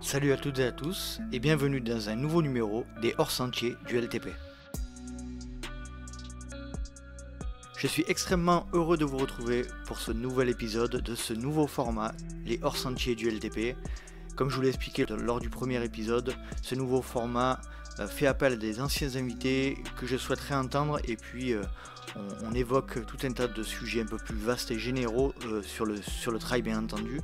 Salut à toutes et à tous et bienvenue dans un nouveau numéro des hors-sentiers du LTP. Je suis extrêmement heureux de vous retrouver pour ce nouvel épisode de ce nouveau format, les hors-sentiers du LTP. Comme je vous l'ai expliqué lors du premier épisode, ce nouveau format fait appel à des anciens invités que je souhaiterais entendre et puis on évoque tout un tas de sujets un peu plus vastes et généraux sur le trail bien entendu.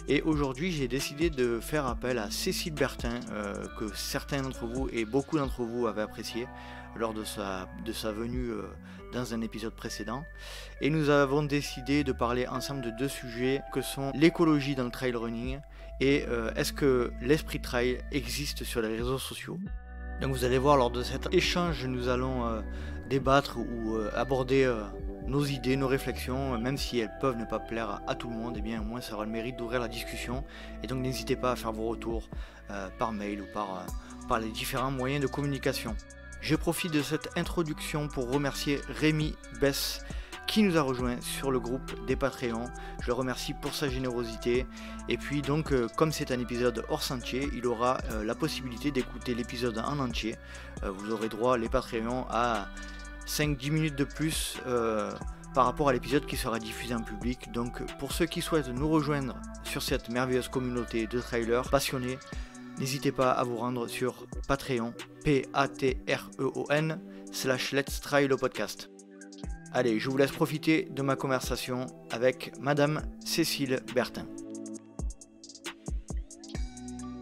Et aujourd'hui j'ai décidé de faire appel à Cécile Bertin que certains d'entre vous et beaucoup d'entre vous avaient apprécié lors de sa venue dans un épisode précédent. Et nous avons décidé de parler ensemble de deux sujets que sont l'écologie dans le trail running et est-ce que l'esprit trail existe sur les réseaux sociaux. Donc vous allez voir, lors de cet échange, nous allons débattre ou aborder nos idées, nos réflexions, même si elles peuvent ne pas plaire à tout le monde, et bien au moins ça aura le mérite d'ouvrir la discussion. Et donc n'hésitez pas à faire vos retours par mail ou par les différents moyens de communication. Je profite de cette introduction pour remercier Rémi Bess qui nous a rejoint sur le groupe des Patreons. Je le remercie pour sa générosité. Et puis donc, comme c'est un épisode hors sentier, il aura la possibilité d'écouter l'épisode en entier. Vous aurez droit, les Patreons, à 5-10 minutes de plus par rapport à l'épisode qui sera diffusé en public. Donc pour ceux qui souhaitent nous rejoindre sur cette merveilleuse communauté de trailers passionnés, n'hésitez pas à vous rendre sur Patreon, Patreon/Let's Trail le podcast. Allez, je vous laisse profiter de ma conversation avec Madame Cécile Bertin.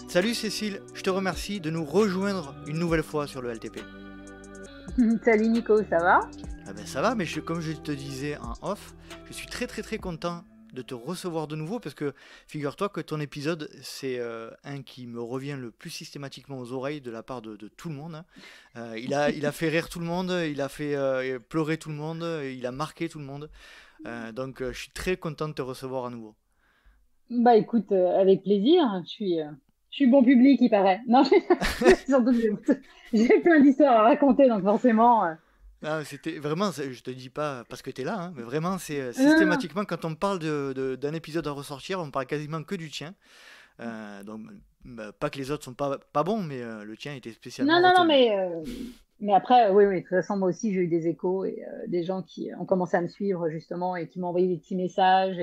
Salut Cécile, je te remercie de nous rejoindre une nouvelle fois sur le LTP. Salut Nico, ça va ? Ah ben ça va, mais comme je te disais en off, je suis très content de te recevoir de nouveau parce que figure-toi que ton épisode c'est un qui me revient le plus systématiquement aux oreilles de la part de tout le monde. Il a fait rire tout le monde, il a fait pleurer tout le monde, il a marqué tout le monde. Donc je suis très content de te recevoir à nouveau. Bah écoute, avec plaisir, je suis bon public, il paraît. Non, surtout que j'ai plein d'histoires à raconter, donc forcément... Ah, c'était vraiment, je te dis pas parce que tu es là, hein, mais vraiment c'est Non, systématiquement quand on parle d'un épisode à ressortir, on parle quasiment que du tien. Donc pas que les autres sont pas bons, mais le tien était spécialement non, retenu. mais après, oui, de toute façon, moi aussi, j'ai eu des échos et des gens qui ont commencé à me suivre, justement, et qui m'ont envoyé des petits messages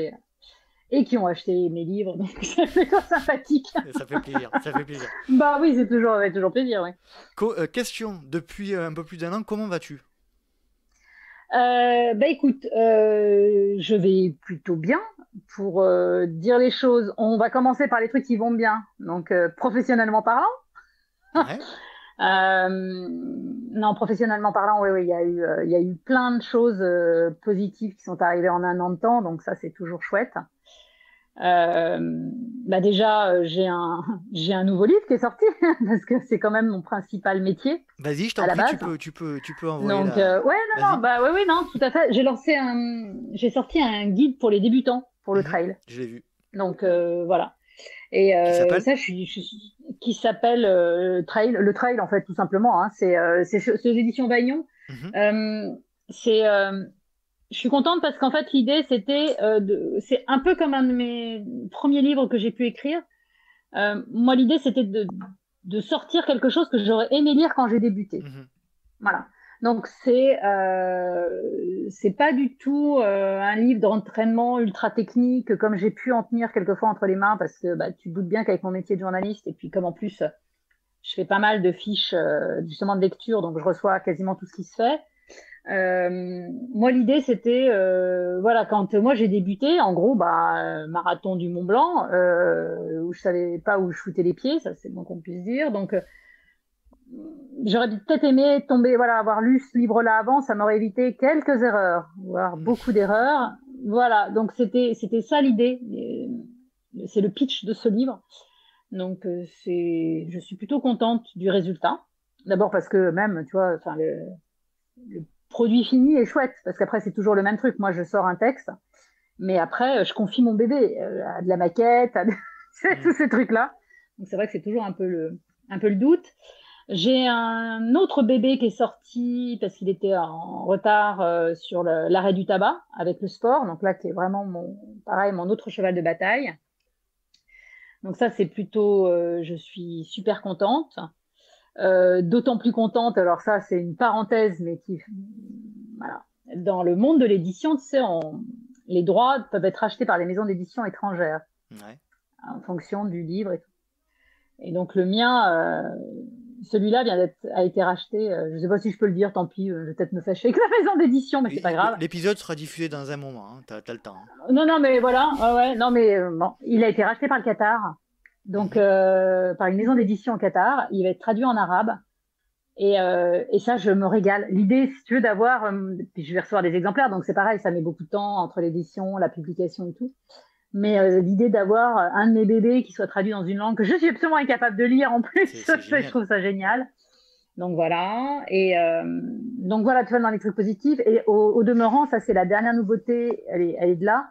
et qui ont acheté mes livres, donc c'est plutôt sympathique. Et ça fait plaisir, ça fait plaisir. Bah oui, c'est toujours plaisir, oui. Question, depuis un peu plus d'un an, comment vas-tu? Bah écoute, je vais plutôt bien. Pour dire les choses, on va commencer par les trucs qui vont bien. Donc, professionnellement parlant. Ouais. Non, professionnellement parlant, oui, il y a eu plein de choses positives qui sont arrivées en un an de temps. Donc ça, c'est toujours chouette. Bah déjà, j'ai un nouveau livre qui est sorti parce que c'est quand même mon principal métier Vas-y, je t'en à la prie, base. tu peux envoyer Donc, la. ouais, Vas-y. bah, oui, non, tout à fait. J'ai sorti un guide pour les débutants pour le trail. Je l'ai vu. Donc, voilà. Et Qui s'appelle? ça, qui s'appelle le trail, en fait, tout simplement. Hein. C'est aux éditions Vaillant. Mhm. C'est, je suis contente parce qu'en fait, l'idée, c'est un peu comme un de mes premiers livres que j'ai pu écrire. Moi, l'idée, c'était de sortir quelque chose que j'aurais aimé lire quand j'ai débuté. Mhm. Voilà. Donc c'est pas du tout un livre d'entraînement ultra technique comme j'ai pu en tenir quelquefois entre les mains parce que bah, tu te doutes bien qu'avec mon métier de journaliste et puis comme en plus je fais pas mal de fiches justement de lecture donc je reçois quasiment tout ce qui se fait. Moi l'idée c'était voilà quand moi j'ai débuté en gros bah marathon du Mont Blanc où je savais pas où je foutais les pieds ça c'est le moins qu'on puisse dire donc j'aurais peut-être aimé tomber, voilà, avoir lu ce livre-là avant, ça m'aurait évité quelques erreurs, voire beaucoup d'erreurs. Voilà, donc c'était ça l'idée. C'est le pitch de ce livre. Donc je suis plutôt contente du résultat. D'abord parce que même, tu vois, enfin le produit fini est chouette parce qu'après c'est toujours le même truc. Moi je sors un texte, mais après je confie mon bébé à de la maquette, tous ces trucs-là. Donc c'est vrai que c'est toujours un peu le doute. J'ai un autre bébé qui est sorti parce qu'il était en retard sur l'arrêt du tabac avec le sport. Donc là, qui est vraiment pareil, mon autre cheval de bataille. Donc ça, c'est plutôt, je suis super contente. D'autant plus contente, alors ça, c'est une parenthèse, mais voilà. Dans le monde de l'édition, tu sais, les droits peuvent être achetés par les maisons d'édition étrangères Ouais. en fonction du livre et tout. Et donc le mien, celui-là a été racheté. Je ne sais pas si je peux le dire, tant pis, je vais peut-être me fâcher avec la maison d'édition, mais c'est pas grave. L'épisode sera diffusé dans un moment, hein. T'as le temps. Hein. Non, mais voilà, ouais, non, mais bon, il a été racheté par le Qatar, donc par une maison d'édition au Qatar. Il va être traduit en arabe. Et ça, je me régale. L'idée, si tu veux, d'avoir, puis je vais recevoir des exemplaires, donc c'est pareil, ça met beaucoup de temps entre l'édition, la publication et tout. Mais l'idée d'avoir un de mes bébés qui soit traduit dans une langue que je suis absolument incapable de lire en plus, je trouve ça génial. Donc voilà. Et donc voilà, tu vois, dans les trucs positifs. Et au demeurant, ça c'est la dernière nouveauté, elle est de là.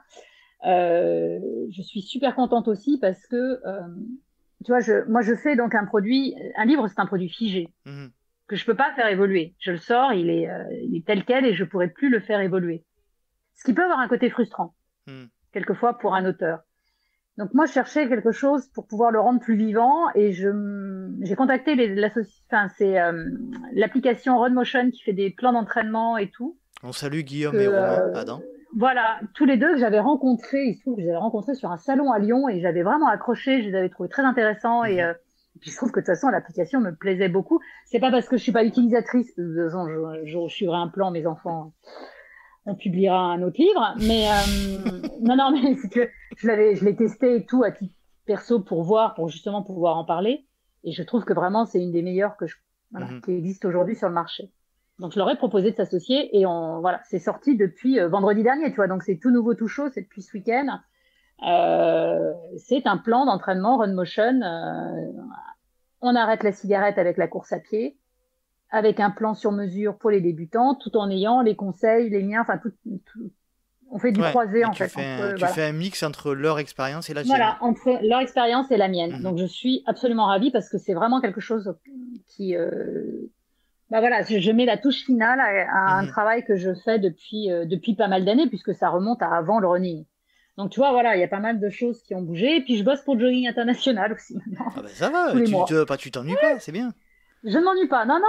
Je suis super contente aussi parce que, tu vois, moi je fais donc un livre, c'est un produit figé. Que je peux pas faire évoluer. Je le sors, il est tel quel et je pourrais plus le faire évoluer. Ce qui peut avoir un côté frustrant, quelquefois pour un auteur. Donc moi, je cherchais quelque chose pour pouvoir le rendre plus vivant et j'ai contacté l'application Runmotion qui fait des plans d'entraînement et tout. On salue Guillaume et Romain, Adam. Voilà, tous les deux que j'avais rencontrés. Il se trouve que je les avais rencontrés sur un salon à Lyon et j'avais vraiment accroché. Je les avais trouvés très intéressants et puis je trouve que de toute façon l'application me plaisait beaucoup. C'est pas parce que je suis pas utilisatrice. De toute façon, je suivrai un plan, mes enfants. On publiera un autre livre, mais non, mais c'est que je l'ai testé et tout à titre perso pour justement pouvoir en parler. Et je trouve que vraiment c'est une des meilleures qui existe aujourd'hui sur le marché. Donc je leur ai proposé de s'associer et voilà, c'est sorti depuis vendredi dernier, tu vois. Donc c'est tout nouveau, tout chaud, c'est depuis ce week-end. C'est un plan d'entraînement Runmotion. On arrête la cigarette avec la course à pied, avec un plan sur mesure pour les débutants, tout en ayant les conseils, les miens, enfin tout. On fait du croisé en fait. Tu fais un mix entre leur expérience et la tienne. Voilà, entre leur expérience et la mienne. Donc je suis absolument ravie parce que c'est vraiment quelque chose qui. Voilà, je mets la touche finale à un travail que je fais depuis pas mal d'années puisque ça remonte à avant le running. Donc tu vois, voilà, il y a pas mal de choses qui ont bougé. Et puis je bosse pour Jogging International aussi maintenant. Ah ben ça va, tu t'ennuies pas, c'est bien. Je ne m'ennuie pas. Non,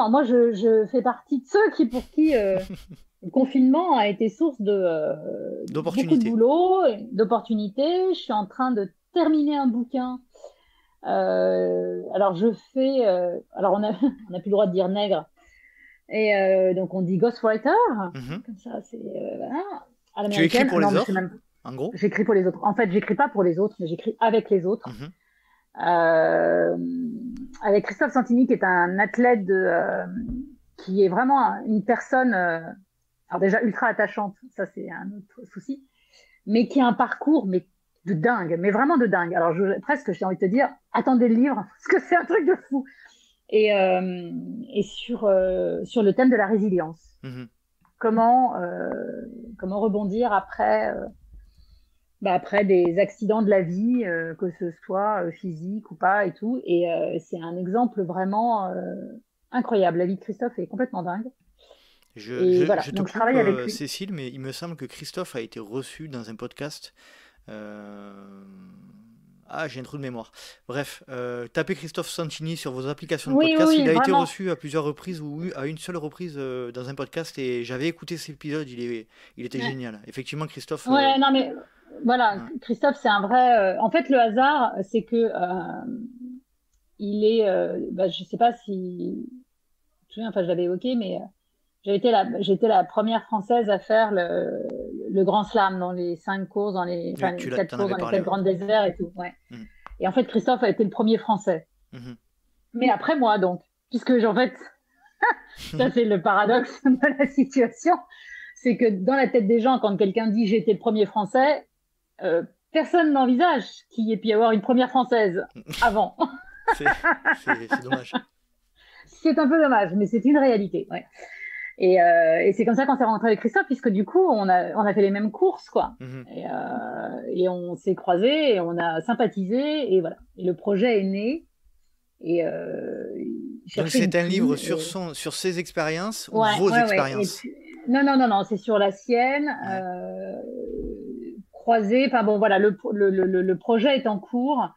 moi je fais partie de ceux pour qui le confinement a été source de beaucoup de boulot, d'opportunités. Je suis en train de terminer un bouquin. Alors je fais, alors on a plus le droit de dire nègre, et donc on dit ghostwriter. Comme ça, c'est voilà. Tu écris pour les autres, en gros. J'écris pour les autres. En fait, j'écris pas pour les autres, mais j'écris avec les autres. Avec Christophe Santini, qui est un athlète qui est vraiment une personne, alors déjà ultra attachante, ça c'est un autre souci, mais qui a un parcours de dingue, mais vraiment de dingue. Alors presque j'ai envie de te dire, attendez le livre, parce que c'est un truc de fou. Et sur le thème de la résilience. Comment rebondir après des accidents de la vie, que ce soit physique ou pas et tout. Et c'est un exemple vraiment incroyable. La vie de Christophe est complètement dingue. Je te coupe, avec lui. Cécile, mais il me semble que Christophe a été reçu dans un podcast. J'ai un trou de mémoire. Bref, tapez Christophe Santini sur vos applications de podcast. Il a été reçu à plusieurs reprises ou à une seule reprise dans un podcast et j'avais écouté cet épisode. Il était génial. Effectivement, Christophe. Non mais voilà, Christophe, c'est un vrai. En fait, le hasard, c'est que il est. Je sais pas si. Je l'avais évoqué, mais j'étais la première française à faire le Grand Slam dans les 5 courses, dans les 4 courses, dans les 4 grands déserts et tout. Ouais. Et en fait, Christophe a été le premier français. Mais après moi, donc, puisque en fait, ça c'est le paradoxe de la situation, c'est que dans la tête des gens, quand quelqu'un dit j'ai été le premier français, personne n'envisage qu'il y ait pu y avoir une première française avant. C'est dommage. C'est un peu dommage, mais c'est une réalité. Ouais. Et c'est comme ça qu'on s'est rencontré avec Christophe, puisque du coup, on a fait les mêmes courses, quoi. Et on s'est croisés, et on a sympathisé, et voilà. Et le projet est né. Et donc c'est un livre sur ses expériences ou vos expériences. Non, c'est sur la sienne. croisé. Enfin bon, voilà, le projet est en cours,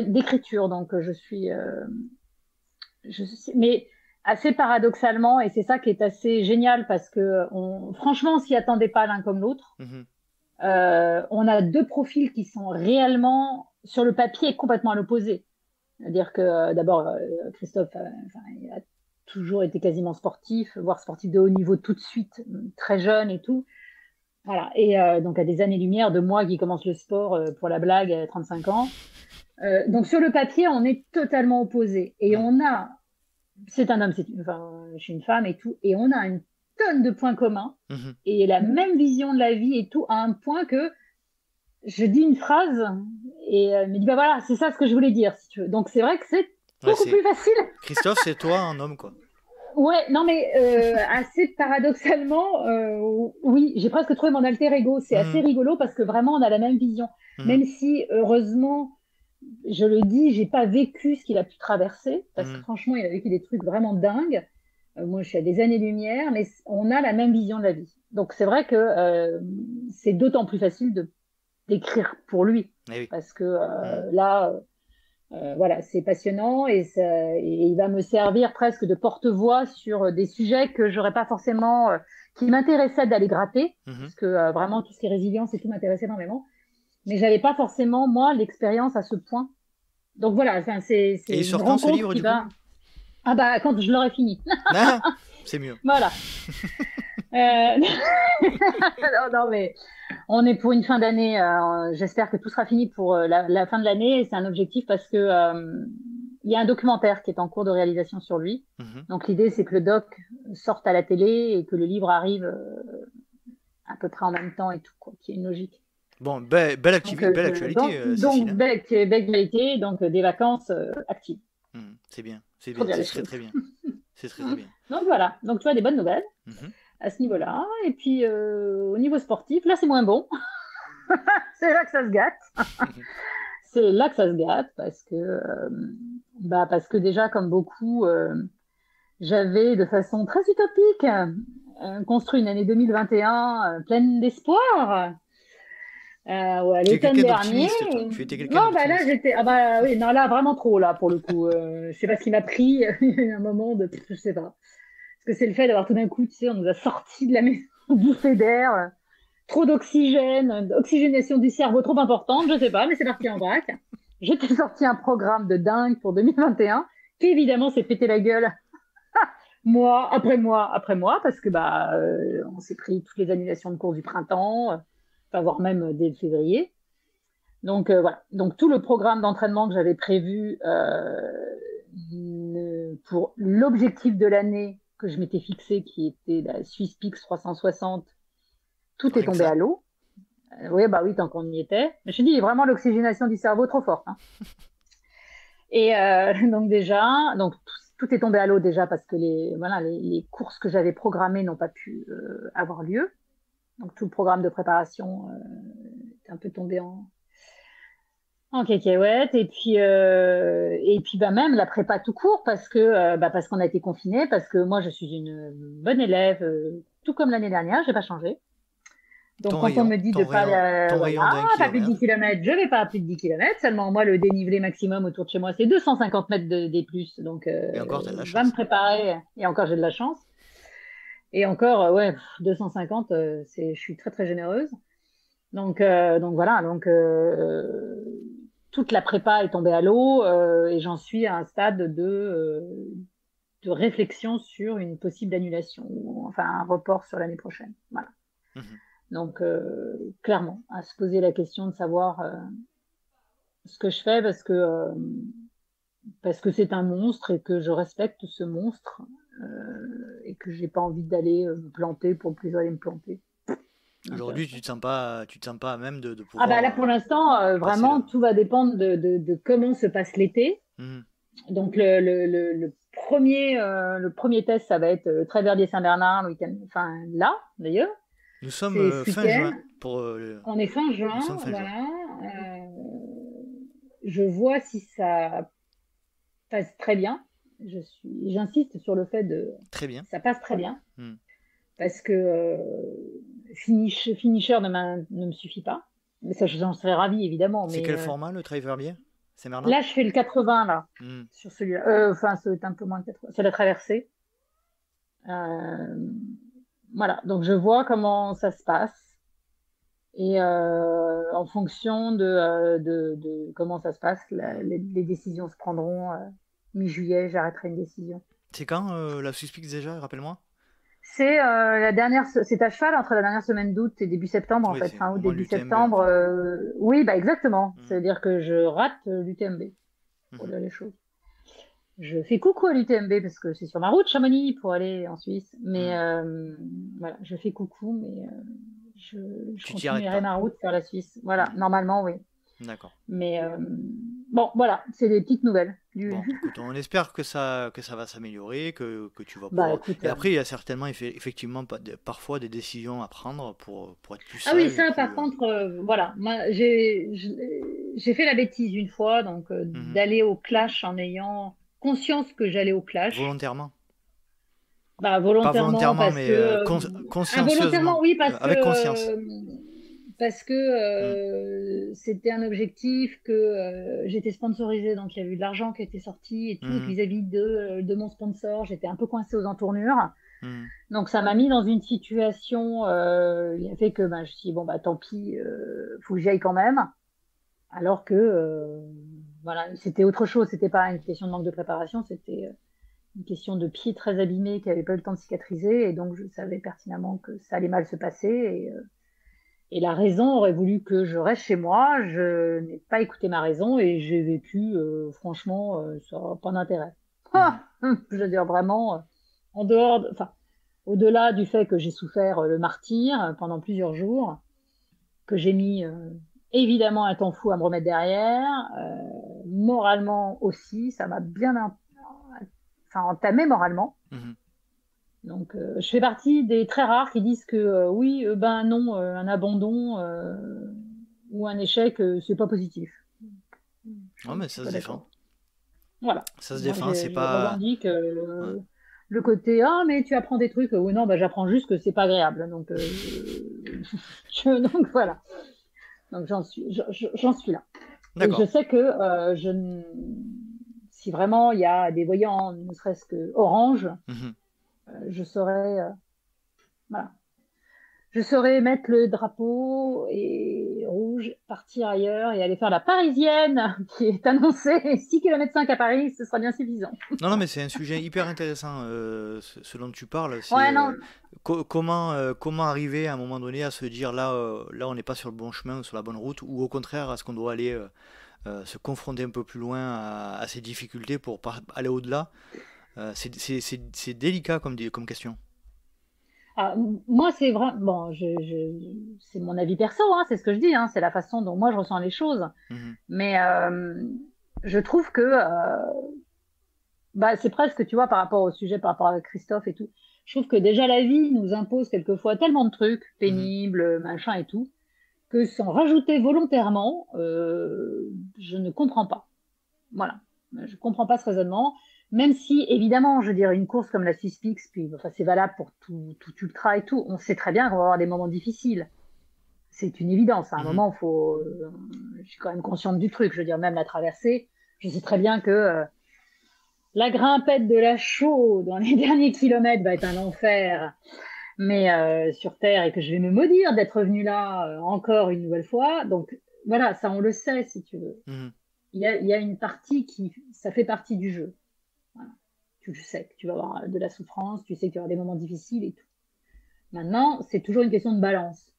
d'écriture. Donc mais assez paradoxalement, et c'est ça qui est assez génial parce que franchement, on s'y attendait pas l'un comme l'autre. Mhm. On a deux profils qui sont réellement sur le papier complètement à l'opposé. C'est-à-dire que d'abord, Christophe, il a toujours été quasiment sportif, voire sportif de haut niveau tout de suite, très jeune et tout. Voilà. Et donc à des années-lumière de moi qui commence le sport pour la blague à 35 ans. Donc sur le papier, on est totalement opposés. Et c'est un homme, je suis une femme et tout, et on a une tonne de points communs et la même vision de la vie et tout, à un point que je dis une phrase et il me dit bah voilà, c'est ça ce que je voulais dire si tu veux. Donc c'est vrai que c'est beaucoup plus facile. Christophe, c'est toi un homme quoi. Ouais, non mais assez paradoxalement, oui, j'ai presque trouvé mon alter ego. C'est assez rigolo parce que vraiment on a la même vision, même si heureusement, je le dis, j'ai pas vécu ce qu'il a pu traverser parce que franchement, il a vécu des trucs vraiment dingues. Moi, je suis à des années-lumière, mais on a la même vision de la vie. Donc c'est vrai que c'est d'autant plus facile d'écrire pour lui parce que là. Voilà, c'est passionnant et il va me servir presque de porte-voix sur des sujets que j'aurais pas forcément, qui m'intéressaient d'aller gratter, parce que vraiment tout ce qui est résilience et tout m'intéressait énormément, mais j'avais pas forcément moi l'expérience à ce point. Donc voilà, c'est et il une sort quand ce livre qui du va. coup Ah bah quand je l'aurai fini. Ah, c'est mieux. Voilà. Non, mais on est pour une fin d'année. J'espère que tout sera fini pour la fin de l'année. Et c'est un objectif parce que il y a un documentaire qui est en cours de réalisation sur lui. Donc l'idée, c'est que le doc sorte à la télé et que le livre arrive à peu près en même temps et tout, quoi, qui est une logique. Bon, belle actualité, Cécile. Belle actualité, donc des vacances actives. C'est bien, c'est bien, c'est très très bien. C'est très très bien. Donc voilà, donc tu vois des bonnes nouvelles à ce niveau-là. Et puis au niveau sportif, là c'est moins bon. C'est là que ça se gâte. C'est là que ça se gâte parce que déjà comme beaucoup, j'avais de façon très utopique construit une année 2021 pleine d'espoir. L'automne dernier. Tu étais quelqu'un d'optimiste. Là j'étais. Ah bah oui, non, là vraiment trop, là, pour le coup. Je sais pas ce qui m'a pris. Il y a un moment de. Je sais pas. Parce que c'est le fait d'avoir tout d'un coup, tu sais, on nous a sortis de la maison, bouffée d'air, trop d'oxygène, oxygénation du cerveau trop importante, je sais pas, mais c'est parti en vrac. J'étais sorti un programme de dingue pour 2021, qui évidemment s'est pété la gueule mois après mois, parce que on s'est pris toutes les annulations de cours du printemps, voire même dès février. Donc voilà. Donc tout le programme d'entraînement que j'avais prévu pour l'objectif de l'année que je m'étais fixé, qui était la Swiss Peaks 360, tout est tombé à l'eau. Oui, tant qu'on y était. Mais je te dis, vraiment l'oxygénation du cerveau trop forte. Hein. Et donc déjà, tout est tombé à l'eau déjà parce que les courses que j'avais programmées n'ont pas pu avoir lieu. Donc tout le programme de préparation est un peu tombé en cacahuète. Et puis même la prépa tout court parce qu'on a été confinés, parce que moi je suis une bonne élève, tout comme l'année dernière, j'ai pas changé. Donc on me dit de pas plus de 10 km, je vais pas à plus de 10 km. Seulement moi le dénivelé maximum autour de chez moi c'est 250 mètres des plus. Donc et encore, t'as de la chance. Va me préparer. Et encore j'ai de la chance. Et encore 250, je suis très très généreuse. Donc voilà, toute la prépa est tombée à l'eau et j'en suis à un stade de réflexion sur une possible annulation ou enfin un report sur l'année prochaine. Voilà. Donc clairement, à se poser la question de savoir ce que je fais parce que c'est un monstre et que je respecte ce monstre et que j'ai pas envie d'aller me planter pour plus aller me planter. Aujourd'hui, tu te sens pas à même de pouvoir. Là pour l'instant, vraiment, tout va dépendre de comment se passe l'été. Donc le premier test, ça va être Très-Verdier-Saint-Bernard le week-end, enfin là d'ailleurs. Nous sommes fin juin. On est fin juin, voilà. Je vois si ça passe très bien. J'insiste sur le fait de. Très bien. Ça passe très bien. Parce que Finisher ne me suffit pas. Mais ça, j'en serais ravie, évidemment. C'est Mais quel format le Trail Verbier? C'est Merlin? là, je fais le 80, là, Hmm. sur celui-là. Enfin, c'est un peu moins de 80. C'est la traversée. Voilà, donc je vois comment ça se passe. Et en fonction de comment ça se passe, les décisions se prendront. Mi-juillet, j'arrêterai une décision. C'est quand la Suspix déjà, rappelle-moi? C'est c'est à cheval entre la dernière semaine d'août et début septembre, en Oui, fait, c'est fin au août, moins début l'UTMB. septembre. Oui, bah exactement. Mhm. C'est-à-dire que je rate l'UTMB, pour Mhm. dire les choses. Je fais coucou à l'UTMB parce que c'est sur ma route, Chamonix, pour aller en Suisse. Mais voilà, je fais coucou, mais je Tu t'y arrêtes continuerai pas. ma route vers la Suisse. Voilà, Mhm. normalement, oui. D'accord. Mais bon, voilà, c'est des petites nouvelles. Bon, écoute, on espère que ça va s'améliorer, que tu vas Bah pouvoir. écoute. Et après, il y a certainement effectivement parfois des décisions à prendre pour être plus Ah oui, sage et ça, plus. par contre, voilà, moi, j'ai fait la bêtise une fois, donc Mhm. d'aller au clash en ayant conscience que j'allais au clash. Volontairement. Bah, Pas volontairement, volontairement, parce que mais consciencieusement. involontairement, oui, Avec conscience. parce que Mhm. c'était un objectif que j'étais sponsorisée, donc il y a eu de l'argent qui était sorti et tout, et que Mhm. vis-à-vis de mon sponsor, j'étais un peu coincée aux entournures. Mhm. Donc ça m'a mis dans une situation qui a fait que ben, je me suis dit, bon, bah tant pis, faut que j'y aille quand même. Alors que voilà, c'était autre chose, c'était pas une question de manque de préparation, c'était une question de pied très abîmé qui n'avait pas eu le temps de cicatriser, et donc je savais pertinemment que ça allait mal se passer, et la raison aurait voulu que je reste chez moi. Je n'ai pas écouté ma raison et j'ai vécu, franchement, ça n'a pas d'intérêt. Mhm. Ah, je veux dire vraiment, en enfin, au-delà du fait que j'ai souffert le martyr pendant plusieurs jours, que j'ai mis évidemment un temps fou à me remettre derrière, moralement aussi, ça m'a bien entamé moralement. Mhm. Donc, je fais partie des très rares qui disent que oui, ben non, un abandon ou un échec, c'est pas positif. Je Ouais, mais suis ça pas se défend. d'accord. Voilà. Ça se Moi, défend, c'est je pas. revendique Ouais. le côté ah mais tu apprends des trucs. Oui, non, bah j'apprends juste que c'est pas agréable. Donc, donc voilà. Donc j'en suis là. Et je D'accord. sais que si vraiment il y a des voyants, ne serait-ce que orange, Mhm. je saurais voilà. Je saurais mettre le drapeau et rouge, partir ailleurs et aller faire la parisienne qui est annoncée 6,5 km à Paris, ce sera bien suffisant. Non, non, mais c'est un sujet hyper intéressant, ce dont tu parles. C'est Ouais, non. comment arriver à un moment donné à se dire là on n'est pas sur le bon chemin ou sur la bonne route, ou au contraire, est-ce qu'on doit aller se confronter un peu plus loin à ces difficultés pour aller au-delà. C'est délicat comme question. Ah, moi, c'est vrai. Bon, c'est mon avis perso, hein, c'est ce que je dis, hein, c'est la façon dont moi je ressens les choses. Mhm. Mais je trouve que bah, c'est presque, tu vois, par rapport au sujet, par rapport à Christophe et tout, je trouve que déjà la vie nous impose quelquefois tellement de trucs Mhm. pénibles, machin et tout, que sans rajouter volontairement, je ne comprends pas. Voilà. Je comprends pas ce raisonnement. Même si, évidemment, je veux dire, une course comme la Swiss-Pix, puis enfin, c'est valable pour tout ultra et tout, on sait très bien qu'on va avoir des moments difficiles. C'est une évidence. À un Mhm. moment, je suis quand même consciente du truc. Je veux dire, même la traversée, je sais très bien que la grimpette de la chaux dans les derniers kilomètres va être un enfer, mais sur Terre, et que je vais me maudire d'être revenu là encore une nouvelle fois. Donc voilà, ça on le sait si tu veux. Mhm. Il y a une partie ça fait partie du jeu. Voilà. Tu le sais que tu vas avoir de la souffrance, tu sais qu'il y aura des moments difficiles et tout. Maintenant, c'est toujours une question de balance.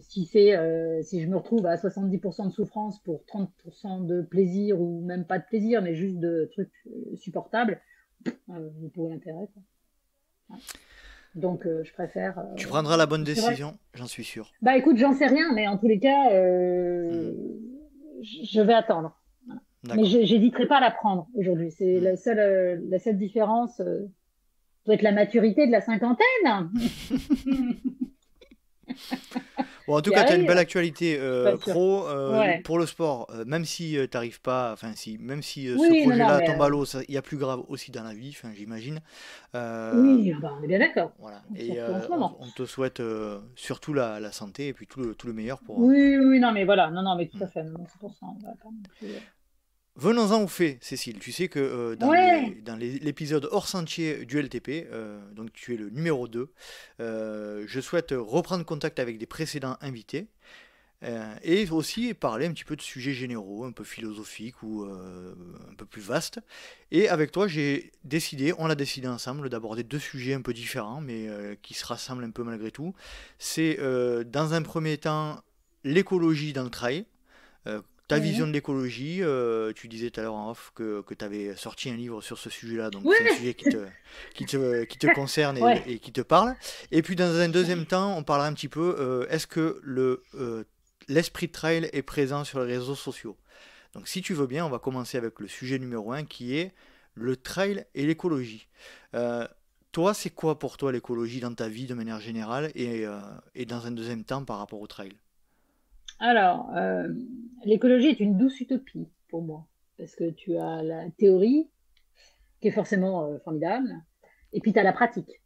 Si je me retrouve à 70% de souffrance pour 30% de plaisir, ou même pas de plaisir, mais juste de trucs supportables, pour l'intérêt. Ouais. Donc, je préfère. Tu prendras la bonne C'est vrai. décision, j'en suis sûr. Bah écoute, j'en sais rien, mais en tous les cas, Mhm. je vais attendre. Voilà. Mais D'accord. j'hésiterai pas à la prendre aujourd'hui. C'est Mhm. la seule différence. Doit être la maturité de la cinquantaine. Bon, en tout qui cas, tu as une belle arrive. actualité Je suis pas sûre. pro Ouais. pour le sport. Même si t'arrives pas, enfin, si, même si ce Oui, non, non, projet-là mais tombe à l'eau, il y a plus grave aussi dans la vie, enfin, j'imagine. Euh, oui, bah, on est bien d'accord. voilà. Et Surtout en ce moment. on te souhaite surtout la santé et puis tout le meilleur pour. Oui, oui, non, mais voilà, non, non, mais tout Hmm. à fait. Non, non, c'est pour ça, on va pas non plus. Venons-en aux faits, Cécile. Tu sais que Ouais, l'épisode hors sentier du LTP, donc tu es le numéro 2, je souhaite reprendre contact avec des précédents invités. Et aussi parler un petit peu de sujets généraux, un peu philosophiques ou un peu plus vastes. Et avec toi, on l'a décidé ensemble d'aborder deux sujets un peu différents, mais qui se rassemblent un peu malgré tout. C'est dans un premier temps l'écologie dans le trail. Ta vision oui, de l'écologie, tu disais tout à l'heure en off que tu avais sorti un livre sur ce sujet-là, donc c'est un oui, sujet qui te concerne ouais. et qui te parle. Et puis dans un deuxième temps, on parlera un petit peu, est-ce que l'esprit de trail est présent sur les réseaux sociaux? Donc si tu veux bien, on va commencer avec le sujet numéro un qui est le trail et l'écologie. Euh, Toi, c'est quoi pour toi l'écologie dans ta vie de manière générale et dans un deuxième temps par rapport au trail? Alors, l'écologie est une douce utopie pour moi, parce que tu as la théorie, qui est forcément formidable, et puis tu as la pratique,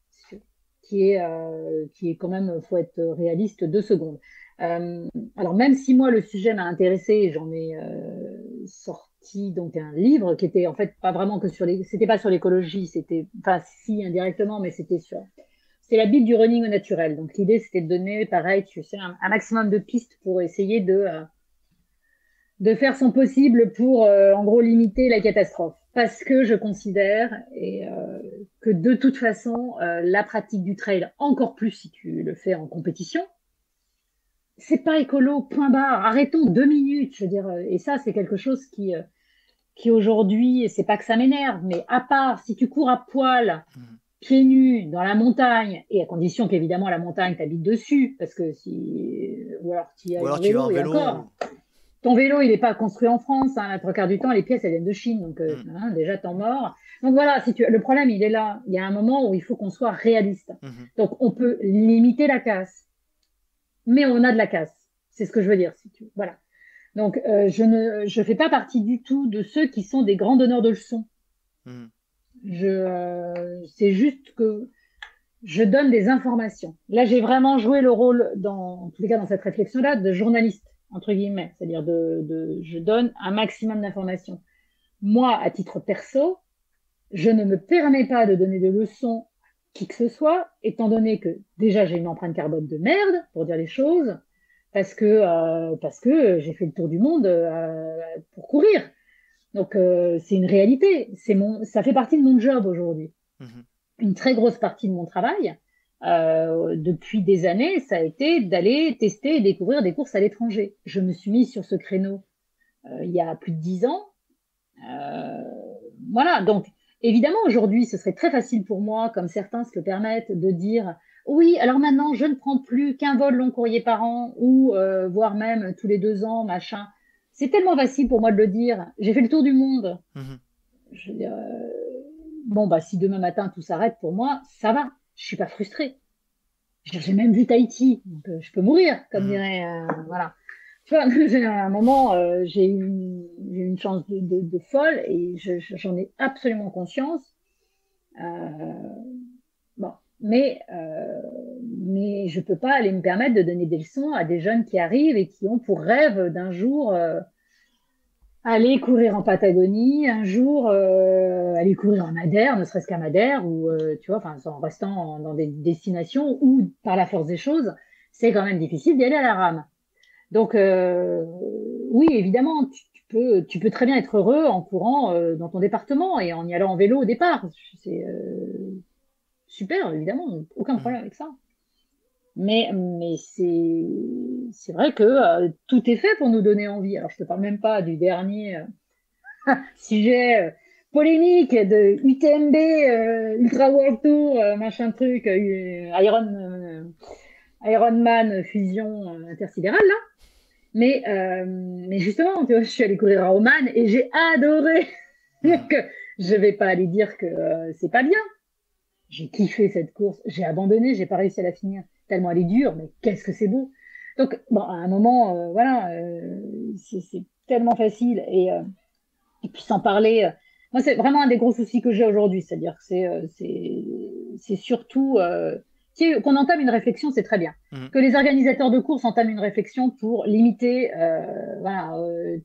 qui est quand même, faut être réaliste 2 secondes. Alors, même si moi, le sujet m'a intéressé, j'en ai sorti donc un livre qui était en fait pas vraiment que c'était pas sur l'écologie, c'était, enfin, si, indirectement, mais c'est la Bible du running au naturel. Donc l'idée, c'était de donner, pareil, tu sais, un maximum de pistes pour essayer de faire son possible pour, en gros, limiter la catastrophe. Parce que je considère que de toute façon, la pratique du trail, encore plus si tu le fais en compétition, c'est pas écolo, point barre. Arrêtons 2 minutes, je veux dire. Et ça, c'est quelque chose qui aujourd'hui, c'est pas que ça m'énerve, mais à part si tu cours à poil, Mhm. pieds nus dans la montagne, et à condition qu'évidemment la montagne t'habite dessus, parce que ou alors tu y Ou ailles alors en tu vas en vélo, et vélo. encore, ton vélo il n'est pas construit en France, hein, la trois quarts du temps les pièces elles viennent de Chine, donc Mhm. hein, déjà temps mort. Donc voilà, le problème il est là, il y a un moment où il faut qu'on soit réaliste. Mhm. Donc on peut limiter la casse, mais on a de la casse, c'est ce que je veux dire, si tu veux. Voilà. Donc je fais pas partie du tout de ceux qui sont des grands donneurs de leçons. Mhm. C'est juste que je donne des informations. Là, j'ai vraiment joué le rôle, en tous les cas dans cette réflexion-là, de journaliste, entre guillemets. C'est-à-dire je donne un maximum d'informations. Moi, à titre perso, je ne me permets pas de donner de leçons qui que ce soit, étant donné que déjà j'ai une empreinte carbone de merde, pour dire les choses, parce que j'ai fait le tour du monde pour courir. Donc c'est une réalité. Ça fait partie de mon job aujourd'hui. Mhm. Une très grosse partie de mon travail, depuis des années, ça a été d'aller tester et découvrir des courses à l'étranger. Je me suis mise sur ce créneau il y a plus de 10 ans. Euh, voilà, donc évidemment, aujourd'hui, ce serait très facile pour moi, comme certains se le permettent, de dire oui, alors maintenant, je ne prends plus qu'un vol long courrier par an ou voire même tous les 2 ans, machin. C'est tellement facile pour moi de le dire. J'ai fait le tour du monde. Mhm. Je veux dire, bon, bah, si demain matin tout s'arrête pour moi, ça va. Je suis pas frustrée. J'ai même vu Tahiti, donc je peux mourir, comme Mhm. dirait, voilà. Tu vois, à un moment, j'ai eu une chance de folle et j'en ai absolument conscience. Euh, bon, mais je peux pas aller me permettre de donner des leçons à des jeunes qui arrivent et qui ont pour rêve d'un jour aller courir en Patagonie, un jour aller courir en Madère, ne serait-ce qu'à Madère, ou tu vois, enfin, en restant dans des destinations où, par la force des choses, c'est quand même difficile d'y aller à la rame. Donc, oui, évidemment, tu peux très bien être heureux en courant dans ton département et en y allant en vélo au départ. C'est super, évidemment, aucun Mhm. problème avec ça. Mais c'est vrai que tout est fait pour nous donner envie. Alors, je te parle même pas du dernier sujet polémique de UTMB, Ultra World Tour, machin truc, Ironman fusion intersidérale, là. Mais justement, tu vois, je suis allée courir à Oman et j'ai adoré. Mhm. Donc, je vais pas aller dire que c'est pas bien. J'ai kiffé cette course. J'ai abandonné, j'ai pas réussi à la finir. Tellement elle est dure, mais qu'est-ce que c'est beau. Donc, bon, à un moment, voilà, c'est tellement facile. Et puis, sans parler, moi, c'est vraiment un des gros soucis que j'ai aujourd'hui. C'est-à-dire que c'est surtout qu'on entame une réflexion, c'est très bien. Mhm. Que les organisateurs de courses entament une réflexion pour limiter voilà,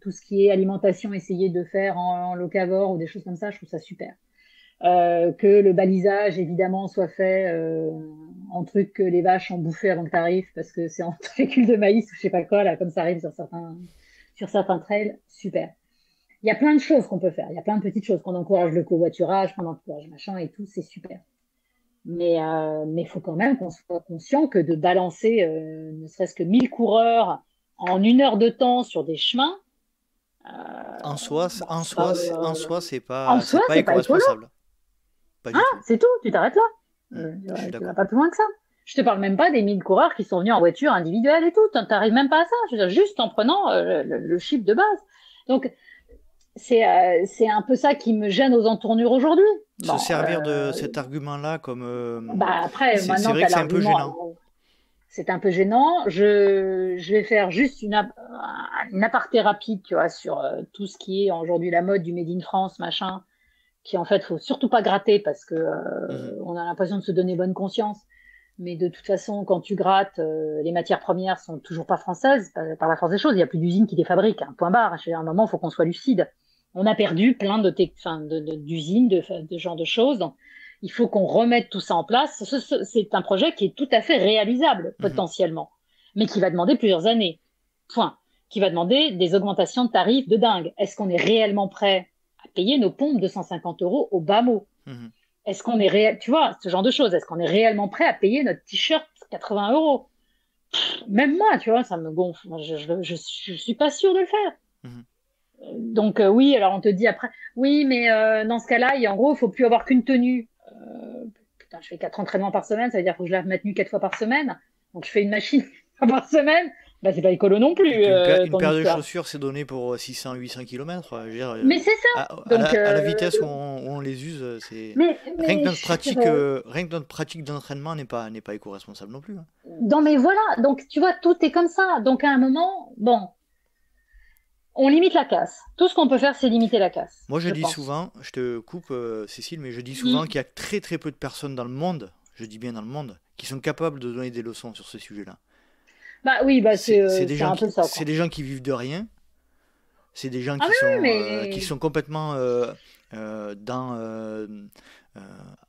tout ce qui est alimentation, essayer de faire en locavore ou des choses comme ça, je trouve ça super. Que le balisage, évidemment, soit fait en truc que les vaches ont bouffé avant que tu arrives, parce que c'est en fécule de maïs ou je sais pas quoi, là, comme ça arrive sur certains trails, super. Il y a plein de choses qu'on peut faire, il y a plein de petites choses, qu'on encourage le covoiturage, qu'on encourage machin et tout, c'est super. Mais faut quand même qu'on soit conscient que de balancer ne serait-ce que 1000 coureurs en 1 heure de temps sur des chemins, En soi, bon, c'est pas, en soi, en c'est soi, pas c'est pas écolo. éco-responsable. Pas du tout. C'est tout, tu t'arrêtes là. Je suis Tu vas d'accord. pas plus loin que ça. Je te parle même pas des 1000 coureurs qui sont venus en voiture individuelle et tout. T'arrives même pas à ça. Je veux dire, juste en prenant le chiffre de base. Donc, c'est un peu ça qui me gêne aux entourenours aujourd'hui. Se Bon, servir de cet argument-là comme... bah après, c'est maintenant, tu vrai as que c'est un peu l'argument. gênant. C'est un peu gênant. Je vais faire juste une aparté rapide, tu vois, sur tout ce qui est aujourd'hui la mode du Made in France, machin, qui en fait, faut surtout pas gratter parce que Mhm. on a l'impression de se donner bonne conscience. Mais de toute façon, quand tu grattes, les matières premières sont toujours pas françaises par la force des choses. Il y a plus d'usines qui les fabriquent. Hein, point barre. À un moment, il faut qu'on soit lucide. On a perdu plein d'usines, de genre de choses. Donc, il faut qu'on remette tout ça en place. C'est un projet qui est tout à fait réalisable Mhm. potentiellement, mais qui va demander plusieurs années. Point. Qui va demander des augmentations de tarifs de dingue. Est-ce qu'on est réellement prêt à payer nos pompes 250 € au bas mot? Mhm. Est-ce qu'on est réel, tu vois, ce genre de choses. Est-ce qu'on est réellement prêt à payer notre t-shirt 80 €? Même moi, tu vois, ça me gonfle. Je suis pas sûre de le faire. Mhm. Donc oui, alors on te dit après, oui, mais dans ce cas-là, en gros, il faut plus avoir qu'une tenue. Putain, je fais 4 entraînements par semaine, ça veut dire que je lave ma tenue 4 fois par semaine. Donc je fais une machine par semaine. Bah c'est pas écolo non Et plus puis une ton paire de histoire. chaussures, c'est donné pour 600-800 km. Je veux dire, Mais c'est ça. Donc à la vitesse où on les use, c'est... Rien que mais rien que notre pratique d'entraînement n'est pas éco-responsable non plus, hein. non mais voilà. Donc tu vois, tout est comme ça. Donc à un moment, bon, on limite la casse. Tout ce qu'on peut faire, c'est limiter la casse, Moi, je je dis pense. souvent, je te coupe, Cécile, mais je dis souvent Mm. qu'il y a très très peu de personnes dans le monde, je dis bien dans le monde, qui sont capables de donner des leçons sur ce sujet-là. Bah oui, bah c'est un peu ça, C'est quoi. des gens qui vivent de rien. C'est des gens Ah oui, oui, qui mais sont complètement dans, euh,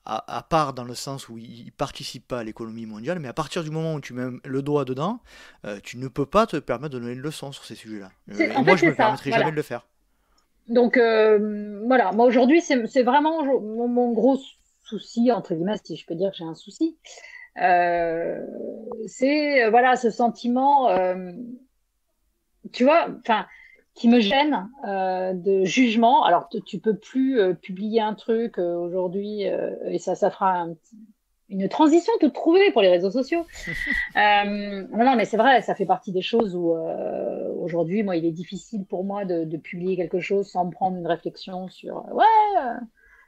à part dans le sens où ils participent pas à l'économie mondiale, mais à partir du moment où tu mets le doigt dedans, tu ne peux pas te permettre de donner une leçon sur ces sujets-là. Et en moi, fait je c'est me ça, permettrai jamais voilà. de le faire. Donc voilà, moi aujourd'hui c'est vraiment mon gros souci entre guillemets, si je peux dire que j'ai un souci. Euh, c'est voilà ce sentiment, tu vois, enfin qui me gêne de jugement. Alors tu peux plus publier un truc aujourd'hui et ça fera une transition toute trouvée pour les réseaux sociaux. Non, non, mais c'est vrai, ça fait partie des choses où aujourd'hui, moi, il est difficile pour moi de publier quelque chose sans me prendre une réflexion sur ouais, à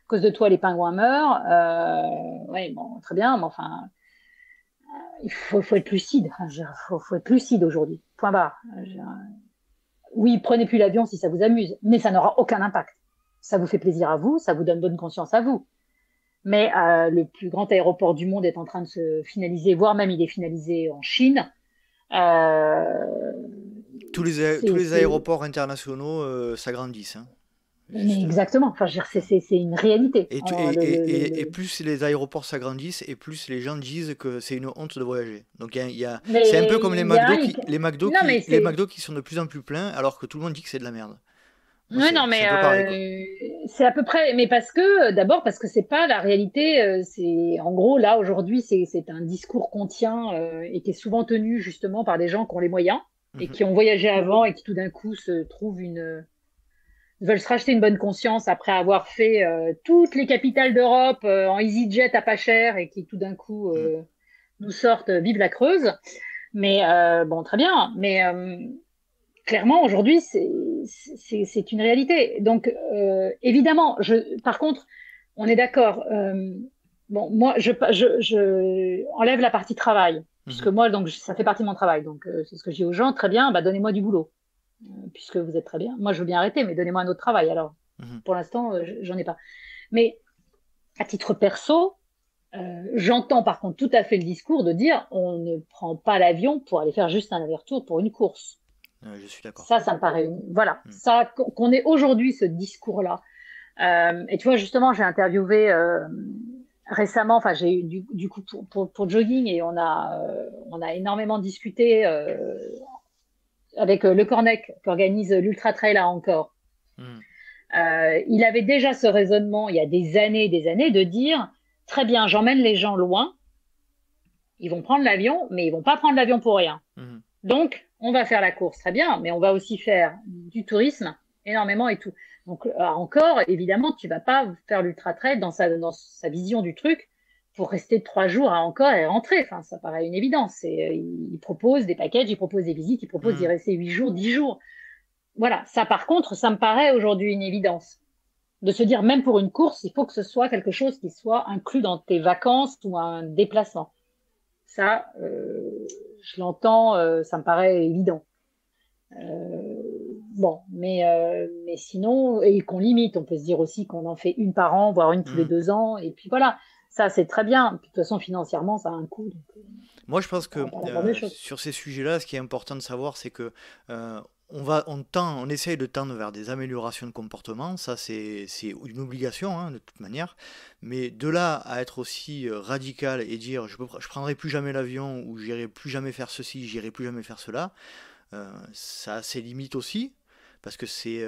cause de toi, les pingouins meurent. Ouais, bon, très bien, mais enfin, faut être lucide. Enfin, faut être lucide aujourd'hui. Point barre. Oui, prenez plus l'avion si ça vous amuse, mais ça n'aura aucun impact. Ça vous fait plaisir à vous, ça vous donne bonne conscience à vous. Mais le plus grand aéroport du monde est en train de se finaliser, voire même il est finalisé en Chine. Euh, Tous les c'est aéroports internationaux s'agrandissent, hein. mais Juste, exactement. Enfin, je veux dire, c'est une réalité. et plus les aéroports s'agrandissent, et plus les gens disent que c'est une honte de voyager. Donc c'est un peu Mais comme il y a un hic. Non, mais Les c'est McDo qui sont de plus en plus pleins, alors que tout le monde dit que c'est de la merde. Moi, ouais, non, c'est mais un peu pareil, quoi. c'est à peu près. Mais parce que d'abord parce que c'est pas la réalité. C'est en gros là aujourd'hui c'est un discours qu'on tient et qui est souvent tenu justement par des gens qui ont les moyens et Mhm. qui ont voyagé avant et qui tout d'un coup se trouvent veulent se racheter une bonne conscience après avoir fait toutes les capitales d'Europe en EasyJet à pas cher et qui tout d'un coup Mhm. nous sortent vive la Creuse. Mais bon, très bien. Mais clairement, aujourd'hui, c'est une réalité. Donc, évidemment, par contre, on est d'accord. Bon, moi, je enlève la partie travail. Puisque moi, donc, ça fait partie de mon travail. Donc, c'est ce que je dis aux gens. Très bien, bah, donnez-moi du boulot. Puisque vous êtes très bien. Moi, je veux bien arrêter, mais donnez-moi un autre travail. Alors, pour l'instant, j'en ai pas. Mais à titre perso, j'entends par contre tout à fait le discours de dire on ne prend pas l'avion pour aller faire juste un aller-retour pour une course. Je suis d'accord. Ça me paraît... Voilà, ça, qu'on ait aujourd'hui ce discours-là. Et tu vois, justement, j'ai interviewé récemment, enfin, j'ai eu du coup pour jogging et on a énormément discuté avec Le Cornec qui organise l'Ultra Trail à Encore. Il avait déjà ce raisonnement il y a des années de dire très bien, j'emmène les gens loin, ils vont prendre l'avion, mais ils vont pas prendre l'avion pour rien. Donc, on va faire la course, très bien, mais on va aussi faire du tourisme énormément et tout. Donc, encore, évidemment, tu vas pas faire l'ultra trail dans sa vision du truc pour rester 3 jours à Encore et rentrer. Enfin, ça paraît une évidence. Il propose des packages, il propose des visites, il propose d'y rester 8 jours, 10 jours. Voilà. Ça, par contre, ça me paraît aujourd'hui une évidence. De se dire, même pour une course, il faut que ce soit quelque chose qui soit inclus dans tes vacances ou un déplacement. Ça, je l'entends, ça me paraît évident. Bon, mais sinon, et qu'on limite, on peut se dire aussi qu'on en fait une par an, voire une tous les 2 ans, et puis voilà, ça c'est très bien. De toute façon, financièrement, ça a un coût. Donc, moi, je pense que sur ces sujets-là, ce qui est important de savoir, c'est que on essaye de tendre vers des améliorations de comportement, ça c'est une obligation de toute manière, mais de là à être aussi radical et dire je prendrai plus jamais l'avion ou j'irai plus jamais faire ceci, j'irai plus jamais faire cela, ça a ses limites aussi, parce que c'était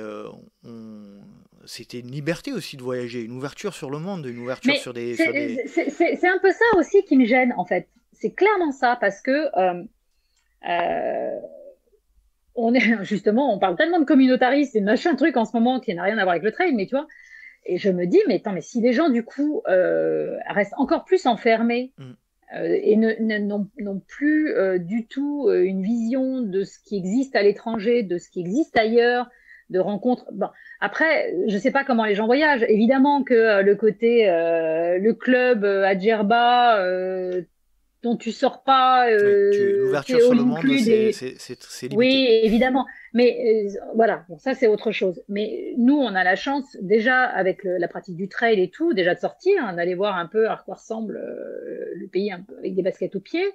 une liberté aussi de voyager, une ouverture sur le monde, une ouverture sur des... C'est un peu ça aussi qui me gêne en fait, c'est clairement ça, parce que on parle tellement de communautarisme et de machin truc en ce moment qui n'a rien à voir avec le trail, mais tu vois, et je me dis, mais attends, mais si les gens du coup restent encore plus enfermés et n'ont plus du tout une vision de ce qui existe à l'étranger, de ce qui existe ailleurs, de rencontres. Bon, après, je sais pas comment les gens voyagent. Évidemment que le côté le club à Djerba dont tu sors pas, l'ouverture sur le monde, c'est limité. Oui, évidemment. Mais voilà, bon, ça c'est autre chose. Mais nous, on a la chance déjà avec la pratique du trail et tout, déjà de sortir, d'aller voir un peu à quoi ressemble le pays un peu, avec des baskets aux pieds.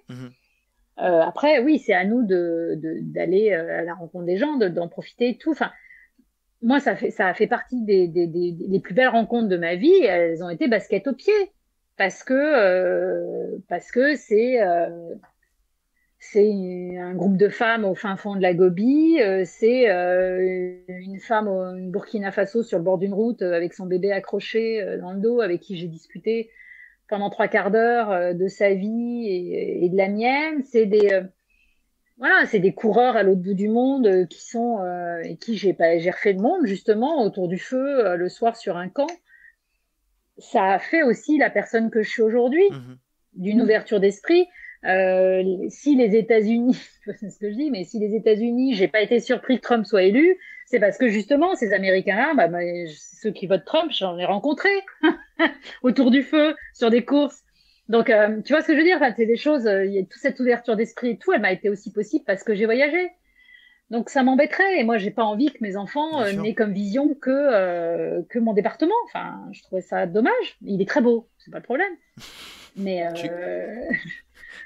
Après, oui, c'est à nous d'aller à la rencontre des gens, d'en profiter et tout. Enfin, moi, ça a fait partie des plus belles rencontres de ma vie. Elles ont été baskets aux pieds. Parce que c'est un groupe de femmes au fin fond de la Gobie, c'est une femme au Burkina Faso sur le bord d'une route avec son bébé accroché dans le dos, avec qui j'ai discuté pendant 3/4 d'heure de sa vie et de la mienne. C'est des coureurs à l'autre bout du monde qui sont et qui j'ai refait le monde justement autour du feu le soir sur un camp. Ça a fait aussi la personne que je suis aujourd'hui, d'une ouverture d'esprit. Si les États-Unis, c'est ce que je dis, mais si les États-Unis, j'ai pas été surpris que Trump soit élu, c'est parce que justement, ces Américains-là, ceux qui votent Trump, j'en ai rencontré autour du feu, sur des courses. Donc, tu vois ce que je veux dire? Enfin, c'est des choses, il y a toute cette ouverture d'esprit et tout, elle m'a été aussi possible parce que j'ai voyagé. Donc ça m'embêterait et moi j'ai pas envie que mes enfants n'aient comme vision que mon département. Enfin, je trouvais ça dommage. Il est très beau, c'est pas le problème. Mais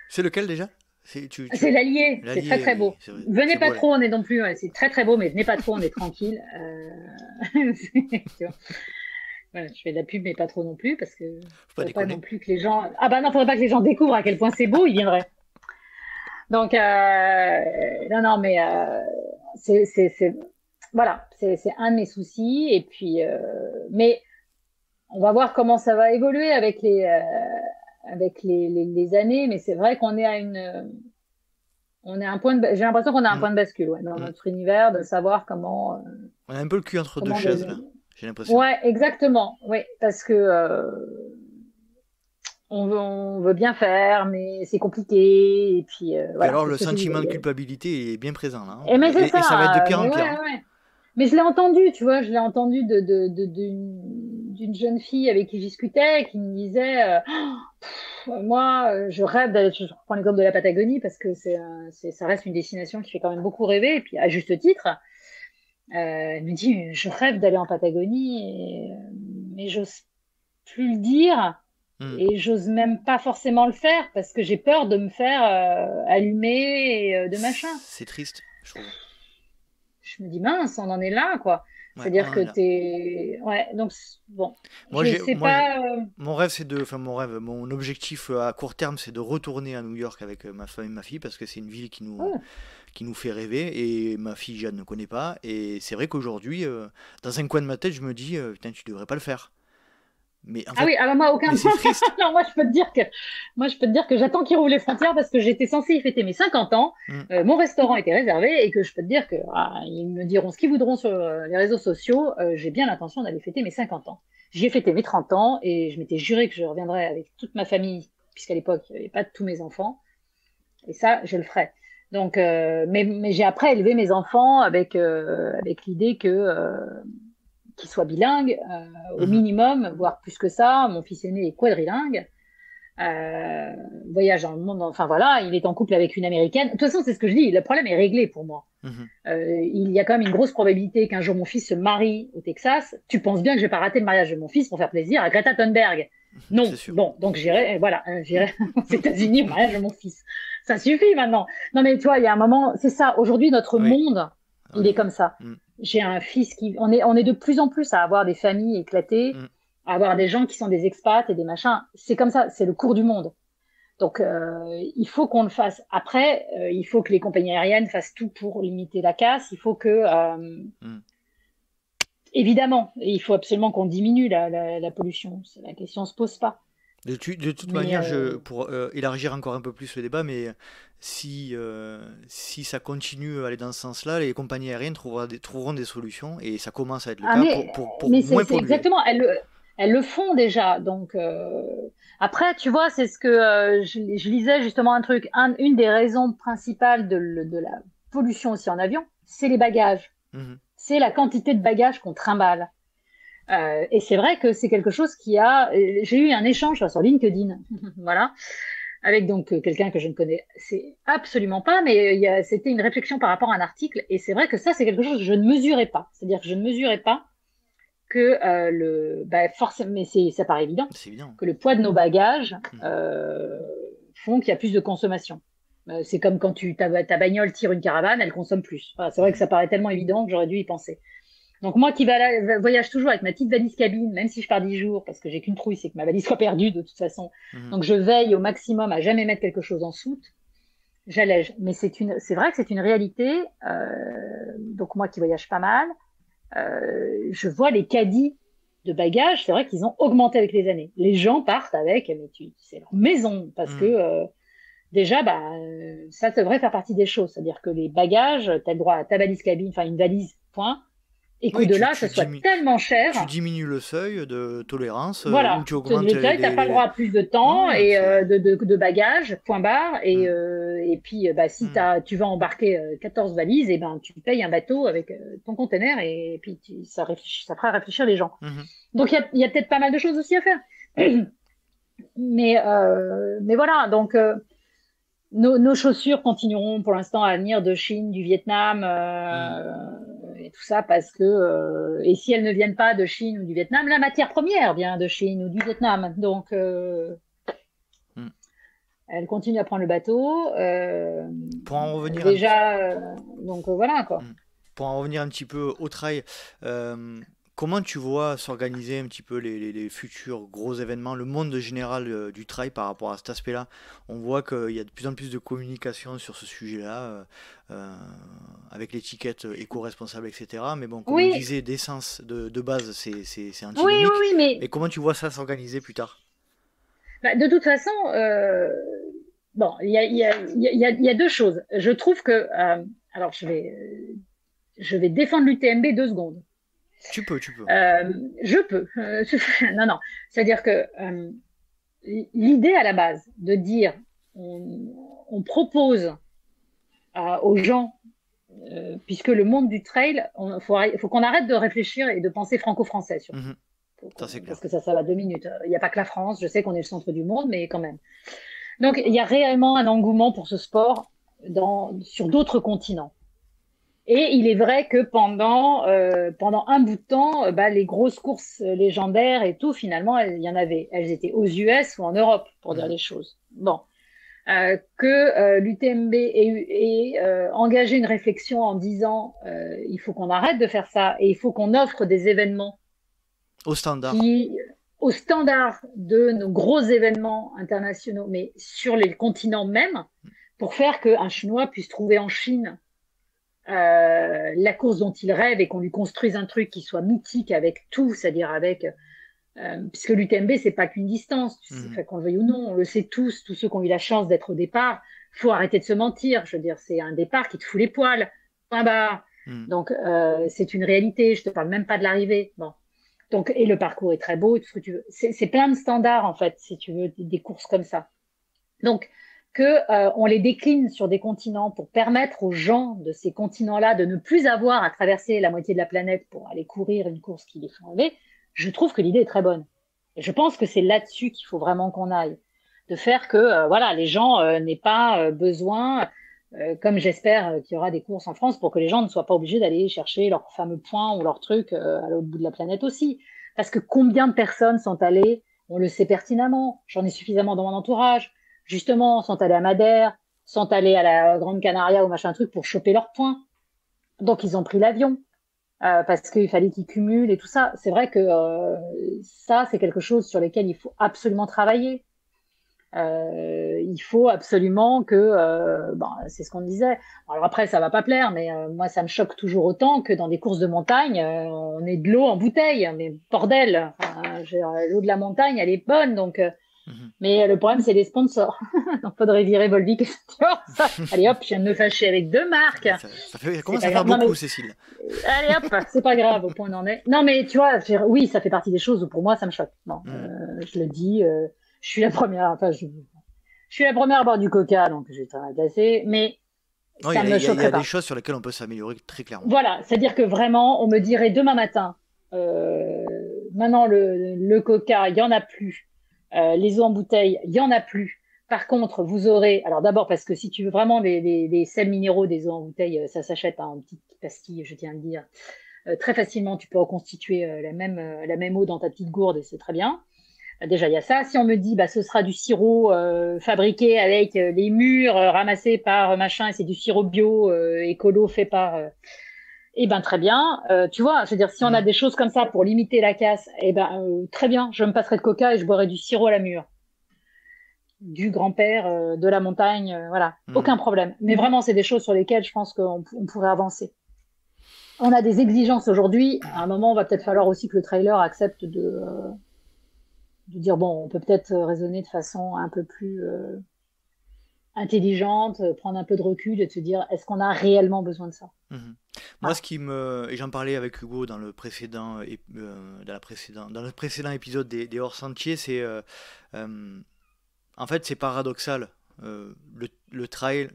c'est lequel déjà? C'est l'Allier, c'est très très beau. Venez pas trop, on est non plus. C'est très très beau, mais venez pas trop, on est tranquille. Voilà, je fais de la pub, mais pas trop non plus parce que faudrait pas non plus que les gens. Ah bah non, faudrait pas que les gens découvrent à quel point c'est beau, ils viendraient. Donc, non, mais voilà, c'est un de mes soucis. Et puis, mais on va voir comment ça va évoluer avec les années. Mais c'est vrai qu'on est à j'ai l'impression qu'on a un point de bascule dans notre univers, de savoir comment. On a un peu le cul entre deux chaises là, j'ai l'impression. Ouais, exactement. Oui, parce que. On veut bien faire, mais c'est compliqué. Et puis, voilà, alors, le sentiment de culpabilité est bien présent là. Et ça va être de pire en pire. Ouais. Mais je l'ai entendu, tu vois, d'une jeune fille avec qui je discutais, qui me disait Moi, je rêve d'aller, je reprends l'exemple de la Patagonie parce que ça reste une destination qui fait quand même beaucoup rêver, et puis à juste titre. Elle me dit, je rêve d'aller en Patagonie, mais j'ose plus le dire, et j'ose même pas forcément le faire parce que j'ai peur de me faire allumer et de machin. C'est triste, je trouve. Je me dis, mince, on en est là, quoi. Ouais, C'est-à-dire on en que est là. t'es... Ouais, donc, bon, Moi, je sais pas... mon rêve, mon objectif à court terme, c'est de retourner à New York avec ma femme et ma fille parce que c'est une ville ouais. qui nous fait rêver et ma fille Jeanne ne connaît pas. Et c'est vrai qu'aujourd'hui, dans un coin de ma tête, je me dis, putain, tu devrais pas le faire. Mais en Ah fait, oui, alors moi, aucun... mais c'est triste. Non, moi, je peux te dire que j'attends qu'ils rouvrent les frontières parce que j'étais censée y fêter mes 50 ans. Mm. Mon restaurant était réservé et que je peux te dire que ils me diront ce qu'ils voudront sur les réseaux sociaux. J'ai bien l'intention d'aller fêter mes 50 ans. J'y ai fêté mes 30 ans et je m'étais juré que je reviendrais avec toute ma famille, puisqu'à l'époque, il n'y avait pas tous mes enfants. Et ça, je le ferai. Donc, mais j'ai après élevé mes enfants avec l'idée qu'ils soient bilingues au Mhm. minimum, voire plus que ça. Mon fils aîné est quadrilingue. Euh, Voyage dans le monde, enfin voilà, il est en couple avec une américaine. De toute façon, c'est ce que je dis, le problème est réglé pour moi. Mhm. Il y a quand même une grosse probabilité qu'un jour mon fils se marie au Texas. Tu penses bien que je vais pas rater le mariage de mon fils pour faire plaisir à Greta Thunberg? C'est Non. sûr. Bon, donc j'irai, voilà, j'irai aux États-Unis au mariage de mon fils. Ça suffit maintenant. Non mais tu vois, il y a un moment, c'est ça. Aujourd'hui, notre Oui. monde, On il est est- comme ça. Mm. J'ai un fils on est de plus en plus à avoir des familles éclatées, Mm. à avoir des gens qui sont des expats et des machins. C'est comme ça, c'est le cours du monde. Donc, il faut qu'on le fasse. Après, il faut que les compagnies aériennes fassent tout pour limiter la casse. Il faut que, Mm. évidemment, il faut absolument qu'on diminue la pollution. La question se pose pas. De toute Mais manière, pour élargir encore un peu plus le débat, mais si ça continue à aller dans ce sens-là, les compagnies aériennes trouveront des solutions, et ça commence à être le ah, cas, pour mais moins c'est polluer. exactement. Elles le font déjà. Donc, après, tu vois, c'est ce que je lisais justement un truc. Une des raisons principales de la pollution aussi en avion, c'est les bagages. Mhm. C'est la quantité de bagages qu'on trimballe. Et c'est vrai que c'est quelque chose qui a. J'ai eu un échange sur LinkedIn, voilà, avec donc quelqu'un que je ne connais, c'est absolument pas, mais c'était une réflexion par rapport à un article, et c'est vrai que ça, c'est quelque chose que je ne mesurais pas. C'est-à-dire que je ne mesurais pas que forcément, mais ça paraît évident, C'est évident. que le poids de nos bagages Mhm. font qu'il y a plus de consommation. C'est comme quand ta bagnole tire une caravane, elle consomme plus. Voilà, c'est vrai que Mhm. ça paraît tellement évident que j'aurais dû y penser. Donc moi qui voyage toujours avec ma petite valise cabine, même si je pars 10 jours, parce que j'ai qu'une trouille, c'est que ma valise soit perdue de toute façon. Mhm. Donc je veille au maximum à jamais mettre quelque chose en soute. J'allège. Mais c'est vrai que c'est une réalité. Donc moi qui voyage pas mal, je vois les caddies de bagages, c'est vrai qu'ils ont augmenté avec les années. Les gens partent avec, mais c'est leur maison, parce que Mhm. déjà, ça devrait faire partie des choses. C'est-à-dire que les bagages, tu as le droit à ta valise cabine, enfin une valise, point, et Oui, qu'au-delà, ça soit tellement tu cher. diminues le seuil de tolérance, ou Voilà, tu augmentes le taille, t'as pas le droit à plus de temps Ouais, et c'est... de bagages, point barre. Mm. Et puis, si Mm. tu vas embarquer 14 valises, et ben tu payes un bateau avec ton conteneur et puis ça fera réfléchir les gens. Mhm. Donc il y a peut-être pas mal de choses aussi à faire. Mais voilà, donc nos chaussures continueront pour l'instant à venir de Chine, du Vietnam Mm. et tout ça parce que et si elles ne viennent pas de Chine ou du Vietnam, la matière première vient de Chine ou du Vietnam. Donc Mm. elles continuent à prendre le bateau. Pour en revenir un petit... Déjà, donc voilà quoi. Mm. Pour en revenir un petit peu au trail, comment tu vois s'organiser un petit peu les futurs gros événements, le monde général du trail par rapport à cet aspect-là? On voit qu'il y a de plus en plus de communication sur ce sujet-là, euh, avec l'étiquette éco-responsable, etc. Mais bon, comme on Oui, disait, d'essence de base, c'est oui, oui, antinomique. oui, mais Et comment tu vois ça s'organiser plus tard? de toute façon, bon, il y a deux choses. Je trouve que alors je vais défendre l'UTMB 2 secondes. Tu peux. Je peux. Non, non. C'est-à-dire que l'idée à la base de dire on propose aux gens, puisque le monde du trail, faut qu'on arrête de réfléchir et de penser franco-français surtout. Mhm. Ça, c'est clair. Parce que ça va 2 minutes. Il n'y a pas que la France, je sais qu'on est le centre du monde, mais quand même. Donc, il y a réellement un engouement pour ce sport sur d'autres continents. Et il est vrai que pendant un bout de temps, les grosses courses légendaires et tout, finalement, il y en avait. Elles étaient aux US ou en Europe, pour dire les choses. Bon. Que l'UTMB ait engagé une réflexion en disant il faut qu'on arrête de faire ça et il faut qu'on offre des événements au standard de nos gros événements internationaux, mais sur les continents même, pour faire qu'un Chinois puisse trouver en Chine la course dont il rêve et qu'on lui construise un truc qui soit mythique avec tout, c'est-à-dire avec puisque l'UTMB, c'est pas qu'une distance, qu'on le veuille ou non, on le sait tous ceux qui ont eu la chance d'être au départ, faut arrêter de se mentir, je veux dire, c'est un départ qui te fout les poils, point barre. Donc, c'est une réalité, je te parle même pas de l'arrivée, bon. Donc, et le parcours est très beau, tout ce que tu veux. C'est plein de standards, en fait, si tu veux, des courses comme ça. Donc, on les décline sur des continents pour permettre aux gens de ces continents-là de ne plus avoir à traverser la moitié de la planète pour aller courir une course qui les fait rêver. Je trouve que l'idée est très bonne. Et je pense que c'est là-dessus qu'il faut vraiment qu'on aille. De faire que les gens n'aient pas besoin, comme j'espère qu'il y aura des courses en France, pour que les gens ne soient pas obligés d'aller chercher leur fameux point ou leur truc à l'autre bout de la planète aussi. Parce que combien de personnes sont allées, on le sait pertinemment, j'en ai suffisamment dans mon entourage, justement, sont allées à Madère, sont allées à la Grande Canaria ou machin truc pour choper leurs points. Donc, ils ont pris l'avion. Parce qu'il fallait qu'ils cumulent et tout ça. C'est vrai que ça, c'est quelque chose sur lequel il faut absolument travailler. Il faut absolument que, c'est ce qu'on disait. Alors après, ça va pas plaire, mais moi, ça me choque toujours autant que dans des courses de montagne, on ait de l'eau en bouteille. Mais bordel, l'eau de la montagne, elle est bonne, donc. Mais le problème, c'est les sponsors. Donc, faudrait virer Volvic et Saint-Laurent. Allez hop, je viens de me fâcher avec 2 marques. Ça commence à faire beaucoup, Cécile. Allez hop, c'est pas grave, au point où on en est. Non, mais tu vois, oui, ça fait partie des choses où pour moi, ça me choque. Bon, je le dis, je suis la première, je suis la première à boire du coca, donc j'ai très agacé, mais ça me choquerait pas. Il y a des choses sur lesquelles on peut s'améliorer très clairement. Voilà, c'est-à-dire que vraiment, on me dirait demain matin, maintenant le coca, il y en a plus. Les eaux en bouteille, il y en a plus. Par contre, vous aurez, alors d'abord parce que si tu veux vraiment des sels minéraux des eaux en bouteille, ça s'achète en petites pastilles, je tiens à le dire. Très facilement, tu peux reconstituer la même eau dans ta petite gourde et c'est très bien. Déjà, il y a ça. Si on me dit, ce sera du sirop fabriqué avec les mûres ramassés par machin, et c'est du sirop bio écolo fait par très bien. Tu vois, je veux dire, si on a des choses comme ça pour limiter la casse, très bien, je me passerai de coca et je boirai du sirop à la mûre. Du grand-père de la montagne, voilà, aucun problème. Mais vraiment, c'est des choses sur lesquelles je pense qu'on pourrait avancer. On a des exigences aujourd'hui. À un moment, on va peut-être falloir aussi que le trailer accepte de dire, bon, on peut peut-être raisonner de façon un peu plus intelligente, prendre un peu de recul et de se dire, est-ce qu'on a réellement besoin de ça ? Moi, et j'en parlais avec Hugo dans le précédent épisode des hors sentiers, c'est en fait c'est paradoxal. Le trail,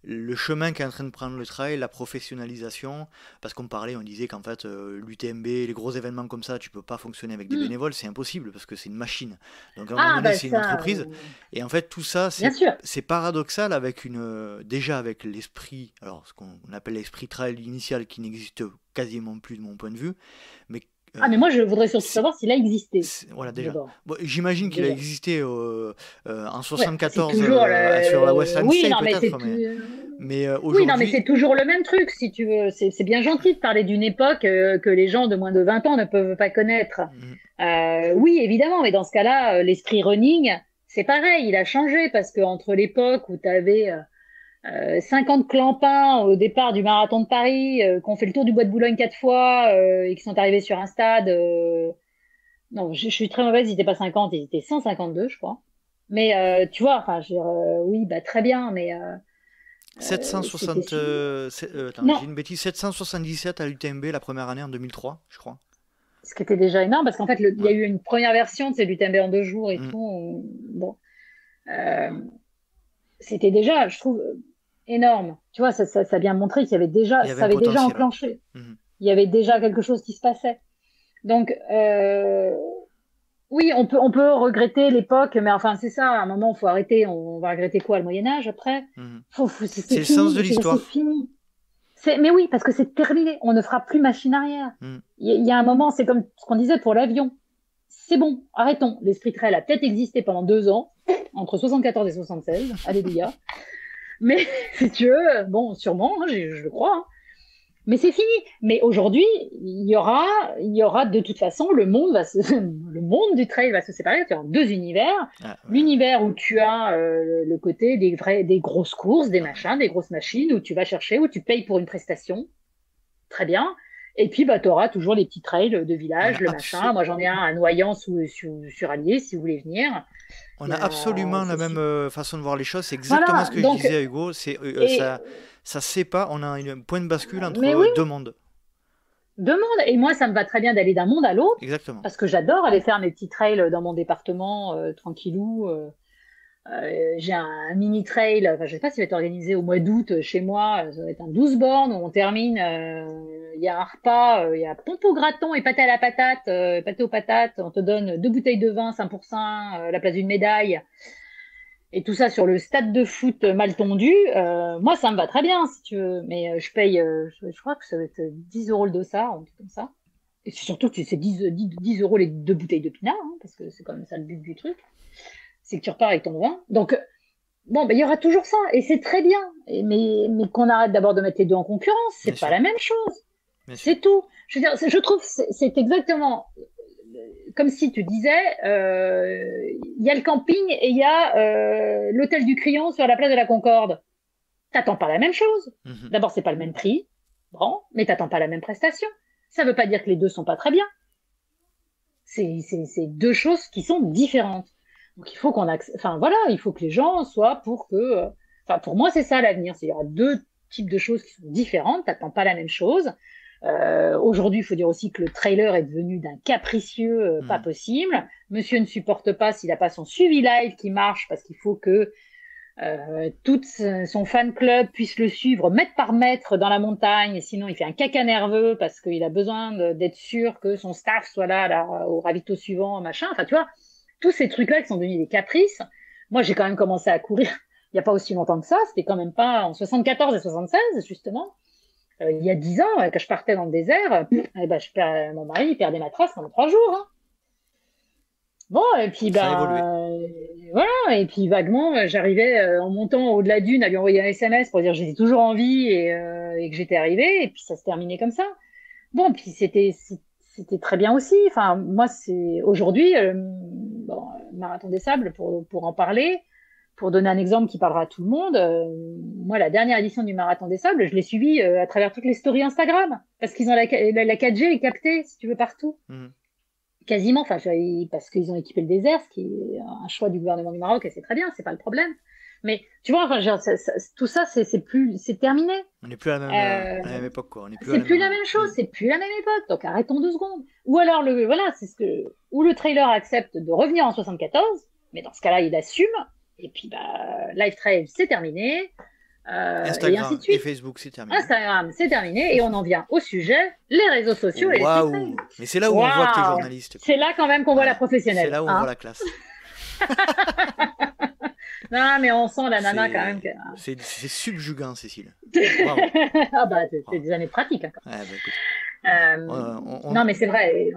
le chemin qu'est en train de prendre le trail, la professionnalisation, parce qu'on disait qu'en fait l'UTMB, les gros événements comme ça, tu peux pas fonctionner avec des bénévoles, c'est impossible parce que c'est une machine. Donc à un moment donné, c'est une entreprise. Et en fait tout ça, c'est paradoxal avec déjà avec l'esprit, alors ce qu'on appelle l'esprit trail initial qui n'existe quasiment plus de mon point de vue, mais mais moi je voudrais surtout savoir s'il a existé. Voilà déjà. Bon, j'imagine qu'il a existé en 74 sur la Western States peut-être, mais aujourd'hui. Oui, non, mais c'est toujours le même truc si tu veux. C'est bien gentil de parler d'une époque que les gens de moins de 20 ans ne peuvent pas connaître. Oui, évidemment, mais dans ce cas-là, l'esprit running, c'est pareil, il a changé parce que entre l'époque où tu avais 50 clampins au départ du marathon de Paris, qui ont fait le tour du bois de Boulogne 4 fois et qui sont arrivés sur un stade. Non, je suis très mauvaise, ils n'étaient pas 50, ils étaient 152, je crois. Mais tu vois, enfin, oui, très bien, mais 760, j'ai une bêtise, 777 à l'UTMB la première année en 2003, je crois. Ce qui était déjà énorme, parce qu'en fait, il y a eu une première version de l'UTMB en 2 jours et tout. Bon, c'était déjà, je trouve, énorme. Tu vois, ça a bien montré qu'il y avait déjà, ça avait déjà enclenché. Il y avait déjà quelque chose qui se passait. Donc, oui, on peut regretter l'époque, mais enfin, c'est ça, à un moment, il faut arrêter. On va regretter quoi, le Moyen-Âge après? Mhm. C'est C'est le sens de fini, c'est l'histoire. fini. Mais oui, parce que c'est terminé. On ne fera plus machine arrière. Mhm. Il y a un moment, c'est comme ce qu'on disait pour l'avion. C'est bon, arrêtons. L'esprit trail a peut-être existé pendant 2 ans, entre 74 et 76. Alléluia. Mais si tu veux, bon, sûrement, hein, je le crois, hein. Mais c'est fini. Mais aujourd'hui, il y aura de toute façon, le monde du trail va se séparer. Tu as deux univers. Ah, L'univers où tu as le côté des grosses courses, des machins, des grosses machines, où tu vas chercher, où tu payes pour une prestation. Très bien. Et puis, bah, tu auras toujours les petits trails de on a village, le machin. Moi, j'en ai un à Noyant sur Allier, si vous voulez venir. On a absolument la C'est même super. façon de voir les choses. C'est exactement ce Voilà. que je Donc, disais à Hugo. et, Ça sépare. On a un point de bascule mais oui, entre deux mondes. deux mondes. Et moi, ça me va très bien d'aller d'un monde à l'autre, Exactement. parce que j'adore aller faire mes petits trails dans mon département, tranquillou. J'ai un mini trail, enfin, je sais pas s'il va être organisé au mois d'août chez moi, ça va être un 12 bornes où on termine, il y a un repas, il y a pompe au graton et pâté à la patate, pâté aux patates, on te donne 2 bouteilles de vin 5% à la place d'une médaille, et tout ça sur le stade de foot mal tondu. Moi, ça me va très bien, si tu veux, mais je paye, je crois que ça va être 10 euros le dossard, un truc comme ça. Et c'est surtout que c'est 10 euros les 2 bouteilles de pinard, hein, parce que c'est quand même ça le but du truc, c'est que tu repars avec ton vin. Donc, bon, ben, il y aura toujours ça, et c'est très bien. Mais qu'on arrête d'abord de mettre les deux en concurrence, Bien c'est pas sûr. la même chose. Bien sûr. C'est tout. Je veux dire, je trouve que c'est exactement comme si tu disais, il y a le camping et il y a l'hôtel du Crillon sur la place de la Concorde. T'attends pas la même chose. Mhm. D'abord, c'est pas le même prix, bon, mais t'attends pas la même prestation. Ça veut pas dire que les deux sont pas très bien. C'est deux choses qui sont différentes. Donc il faut enfin voilà, il faut que les gens soient pour que, enfin pour moi c'est ça l'avenir, il y aura deux types de choses qui sont différentes, t'attends pas la même chose. Aujourd'hui, il faut dire aussi que le trailer est devenu d'un capricieux pas Mhm. possible. Monsieur ne supporte pas s'il n'a pas son suivi live qui marche parce qu'il faut que tout son fan club puisse le suivre mètre par mètre dans la montagne, et sinon il fait un caca nerveux parce qu'il a besoin d'être sûr que son staff soit là au ravito suivant, machin. Enfin, tu vois, tous ces trucs-là qui sont devenus des caprices. Moi, j'ai quand même commencé à courir il n'y a pas aussi longtemps que ça. C'était quand même pas en 74 et 76, justement. Il y a 10 ans, quand je partais dans le désert, eh ben, mon mari il perdait ma trace en 3 jours, hein. Bon, et puis Ça a évolué. voilà, et puis vaguement, j'arrivais en montant au de la dune à lui envoyer un SMS pour dire que j'étais toujours en vie et que j'étais arrivée, et puis ça se terminait comme ça. Bon, puis c'était très bien aussi. Enfin, moi, c'est aujourd'hui, bon, Marathon des Sables pour en parler, pour donner un exemple qui parlera à tout le monde. Moi, la dernière édition du Marathon des Sables, je l'ai suivie à travers toutes les stories Instagram parce qu'ils ont la 4G est captée, si tu veux, partout. Mhm. Quasiment, enfin, parce qu'ils ont équipé le désert, ce qui est un choix du gouvernement du Maroc, et c'est très bien, c'est pas le problème. Mais tu vois, enfin, tout ça, c'est terminé. On n'est plus à la même époque, quoi. On n'est plus à C'est la plus même. la même chose, c'est plus la même époque. Donc arrêtons 2 secondes. Ou alors voilà, ou le trailer accepte de revenir en 74, mais dans ce cas-là, il assume. Et puis bah, Live Trail, c'est terminé, et ainsi Instagram de et suite. Facebook, c'est terminé. Instagram, c'est terminé, et on en vient au sujet, les réseaux sociaux et les free trails. Waouh! Mais c'est là où on voit que t'es Waouh, journaliste, quoi. c'est là quand même qu'on voit la Voilà. C'est professionnelle, là où on voit hein. la classe. Non, mais on sent la nana quand même. C'est c'est subjugant, Cécile. Bravo. Ah bah, c'est Bravo. des années pratiques, hein. Ouais, bah, écoute. Non, mais c'est vrai.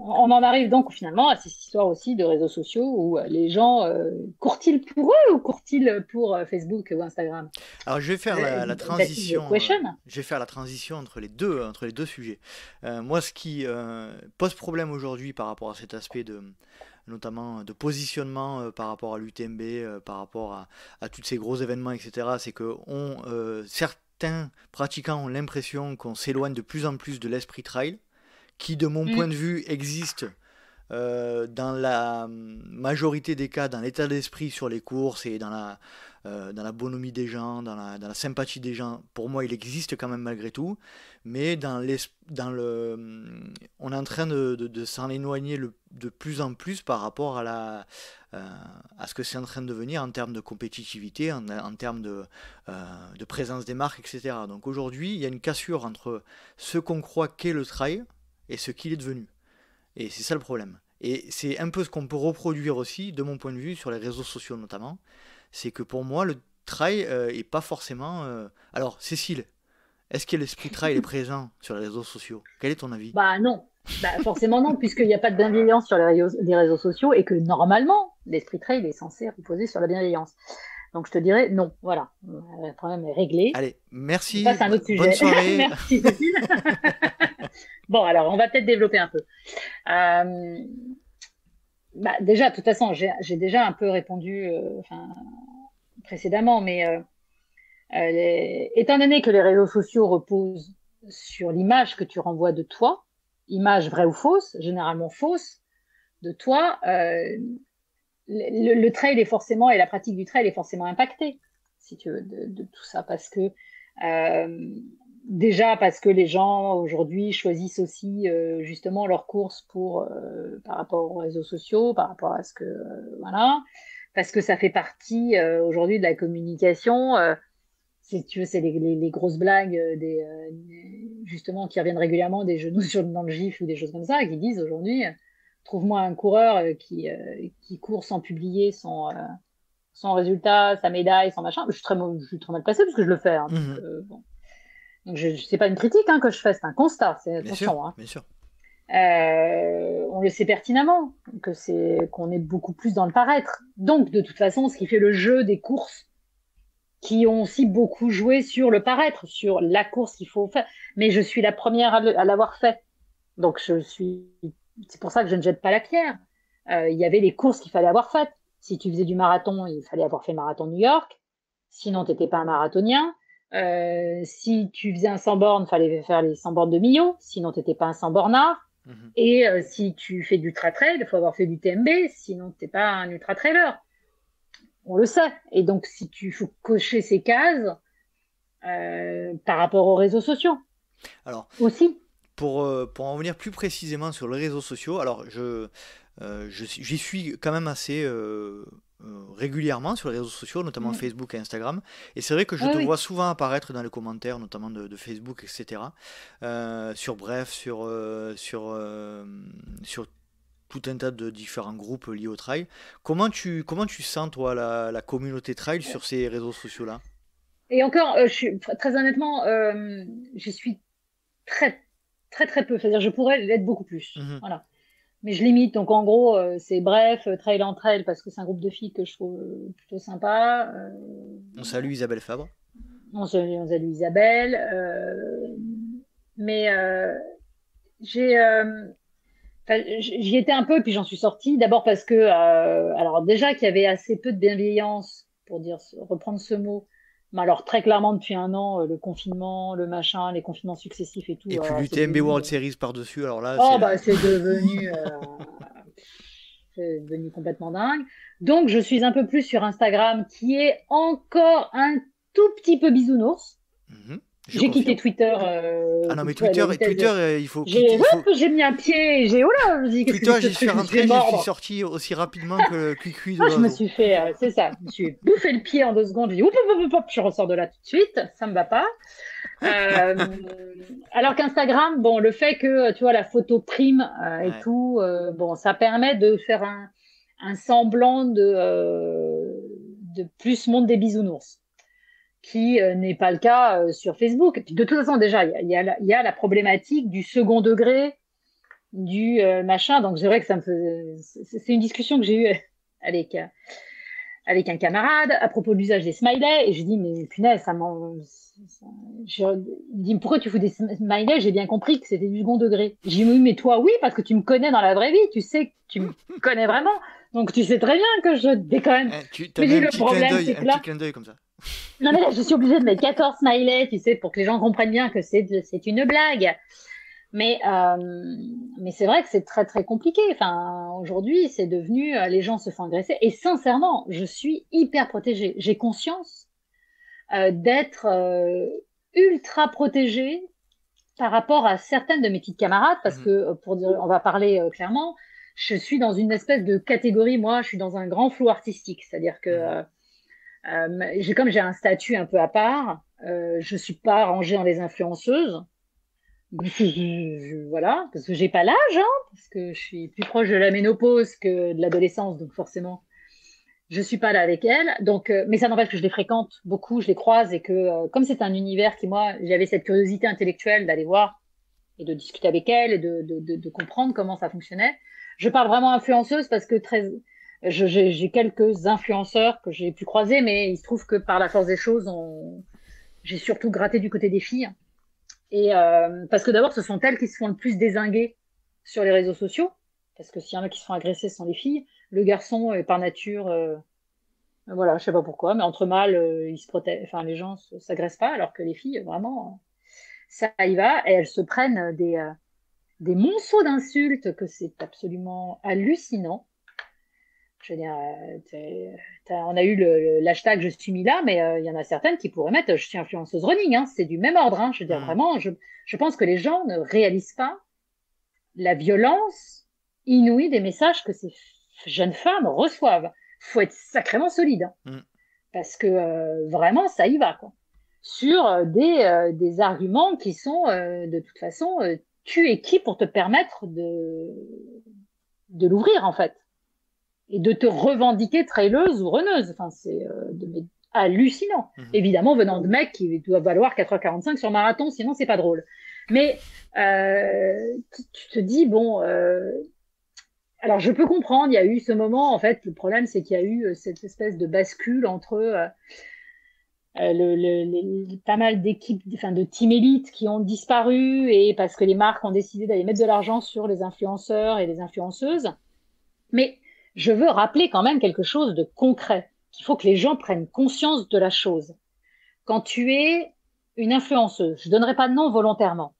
On en arrive donc finalement à cette histoire aussi de réseaux sociaux où les gens courent-ils pour eux ou courent-ils pour Facebook ou Instagram? Alors, je vais faire la That is the transition. question. Je vais faire la transition entre les deux sujets. Moi, ce qui pose problème aujourd'hui par rapport à cet aspect notamment de positionnement par rapport à l'UTMB, par rapport à tous ces gros événements, etc., c'est que certains pratiquants ont l'impression qu'on s'éloigne de plus en plus de l'esprit trail, qui, de mon point de vue, existe dans la majorité des cas, dans l'état d'esprit sur les courses et dans la bonhomie des gens, dans la sympathie des gens. Pour moi, il existe quand même malgré tout, mais on est en train de s'en éloigner de plus en plus par rapport à ce que c'est en train de devenir en termes de compétitivité, en termes de présence des marques, etc. Donc aujourd'hui, il y a une cassure entre ce qu'on croit qu'est le trail et ce qu'il est devenu. Et c'est ça le problème. Et c'est un peu ce qu'on peut reproduire aussi, de mon point de vue, sur les réseaux sociaux notamment. C'est que pour moi, le trail est pas forcément... Alors, Cécile, est-ce que l'esprit trail est présent sur les réseaux sociaux? Quel est ton avis? Bah non, bah, forcément non, puisqu'il n'y a pas de bienveillance sur les réseaux sociaux et que normalement, l'esprit trail est censé reposer sur la bienveillance. Donc je te dirais non, voilà, le problème est réglé. Allez, On merci, passe à un autre bonne sujet. soirée. Merci Cécile. Bon, alors on va peut-être développer un peu. Bah, déjà, de toute façon, j'ai déjà un peu répondu précédemment, mais étant donné que les réseaux sociaux reposent sur l'image que tu renvoies de toi, image vraie ou fausse, généralement fausse, de toi, le trail est forcément, et la pratique du trail est forcément impactée, si tu veux, de tout ça, parce que déjà parce que les gens aujourd'hui choisissent aussi justement leurs courses par rapport aux réseaux sociaux, par rapport à ce que voilà, parce que ça fait partie aujourd'hui de la communication. Si tu veux, c'est les grosses blagues justement qui reviennent régulièrement des genoux dans le gif ou des choses comme ça, qui disent aujourd'hui trouve-moi un coureur qui court sans publier son résultat, sa médaille, son machin. Je suis très mal placée parce que je le fais. Hein, donc, bon. Donc c'est pas une critique que je fais, c'est un constat. C'est attention. Bien sûr. On le sait pertinemment qu'on est beaucoup plus dans le paraître. Donc de toute façon, ce qui fait le jeu des courses qui ont aussi beaucoup joué sur le paraître, sur la course qu'il faut faire. Mais je suis la première à l'avoir fait. Donc c'est pour ça que je ne jette pas la pierre. Il y avait les courses qu'il fallait avoir faites. Si tu faisais du marathon, il fallait avoir fait le marathon de New York. Sinon, tu n'étais pas un marathonien. Si tu faisais un 100 bornes, il fallait faire les 100 bornes de Millau. Sinon, tu n'étais pas un 100 bornard. Et si tu fais du ultra-trail, il faut avoir fait du TMB. Sinon, tu n'es pas un ultra-trailer. On le sait. Et donc, si tu faut cocher ces cases par rapport aux réseaux sociaux. Alors, aussi. Pour en revenir plus précisément sur les réseaux sociaux, alors j'y suis quand même assez régulièrement sur les réseaux sociaux, notamment Facebook et Instagram. Et c'est vrai que je te vois souvent apparaître dans les commentaires, notamment de Facebook, etc. Sur Bref, sur tout un tas de différents groupes liés au trail. Comment tu sens, toi, la communauté trail sur ces réseaux sociaux-là? Et encore, très honnêtement, j'y suis très, très, très peu. C'est-à-dire, je pourrais l'être beaucoup plus. Voilà. Mais je limite. Donc, en gros, c'est Bref, Trail en Trail, parce que c'est un groupe de filles que je trouve plutôt sympa. On salue Isabelle Fabre. On salue Isabelle. Mais j'y étais un peu, puis j'en suis sortie. D'abord parce que, alors déjà qu'il y avait assez peu de bienveillance, pour reprendre ce mot. Mais alors très clairement depuis un an, le confinement, le machin, les confinements successifs et tout. Et puis l'UTMB World Series par-dessus, alors là... c'est devenu complètement dingue. Donc je suis un peu plus sur Instagram, qui est encore un tout petit peu bisounours. J'ai quitté Twitter. Ah non, mais Twitter, il faut... J'ai mis un pied et Twitter, j'y suis rentré, je suis sorti aussi rapidement que le cuicui de je me suis fait, c'est ça, je me suis bouffé le pied en 2 secondes, j'ai dit je ressors de là tout de suite, ça me va pas. Alors qu'Instagram, bon, le fait que, tu vois, la photo prime et tout, bon, ça permet de faire un semblant de plus monde des bisounours, qui n'est pas le cas sur Facebook. Et puis, de toute façon, déjà, il y a la problématique du second degré, du machin. Donc, c'est vrai que c'est une discussion que j'ai eue avec un camarade à propos de l'usage des smileys. Et je dis, mais punaise, il dit, pourquoi tu fous des smileys? J'ai bien compris que c'était du second degré. J'ai dit, oui, mais toi, oui, parce que tu me connais dans la vraie vie. Tu sais que tu me connais vraiment. Donc, tu sais très bien que je déconne. Mais le problème, c'est que là... Un petit clin d'œil comme ça. Non, mais là, je suis obligée de mettre 14 smileys, tu sais, pour que les gens comprennent bien que c'est une blague. Mais c'est vrai que c'est très, très compliqué. Enfin, aujourd'hui, c'est devenu, les gens se font agresser. Et sincèrement, je suis hyper protégée. J'ai conscience d'être ultra protégée par rapport à certaines de mes petites camarades, parce que, on va parler clairement, je suis dans une espèce de catégorie, moi, je suis dans un grand flou artistique. C'est-à-dire que comme j'ai un statut un peu à part, je suis pas rangée dans les influenceuses. Voilà, parce que j'ai pas l'âge, hein, parce que je suis plus proche de la ménopause que de l'adolescence, donc forcément, je suis pas là avec elles. Donc, mais ça n'empêche que je les fréquente beaucoup, je les croise et que comme c'est un univers qui, moi, j'avais cette curiosité intellectuelle d'aller voir et de discuter avec elles et de comprendre comment ça fonctionnait. Je parle vraiment influenceuse parce que j'ai quelques influenceurs que j'ai pu croiser, mais il se trouve que par la force des choses, j'ai surtout gratté du côté des filles. Et parce que d'abord, ce sont elles qui se font le plus dézinguer sur les réseaux sociaux. Parce que s'il y en a qui se font agresser, ce sont les filles. Le garçon est par nature, voilà, je sais pas pourquoi, mais entre mâles, ils se protègent, enfin, les gens s'agressent pas, alors que les filles, vraiment, ça y va. Et elles se prennent des monceaux d'insultes que c'est absolument hallucinant. Je veux dire, on a eu l'hashtag je suis mis là, mais il y en a certaines qui pourraient mettre je suis influenceuse running, hein, c'est du même ordre. Hein, je veux dire, vraiment, je pense que les gens ne réalisent pas la violence inouïe des messages que ces jeunes femmes reçoivent. Faut être sacrément solide, hein, parce que vraiment, ça y va, quoi. Sur des arguments qui sont, de toute façon, tu es qui pour te permettre de l'ouvrir, en fait, et de te revendiquer traileuse ou runneuse. Enfin, c'est hallucinant. Évidemment, venant de mecs qui doivent valoir 4h45 sur marathon, sinon c'est pas drôle. Mais tu te dis, bon, alors je peux comprendre, il y a eu ce moment, en fait, le problème c'est qu'il y a eu cette espèce de bascule entre pas mal d'équipes, enfin de team élite qui ont disparu, et parce que les marques ont décidé d'aller mettre de l'argent sur les influenceurs et les influenceuses. Mais je veux rappeler quand même quelque chose de concret, qu'il faut que les gens prennent conscience de la chose. Quand tu es une influenceuse, je donnerai pas de nom volontairement,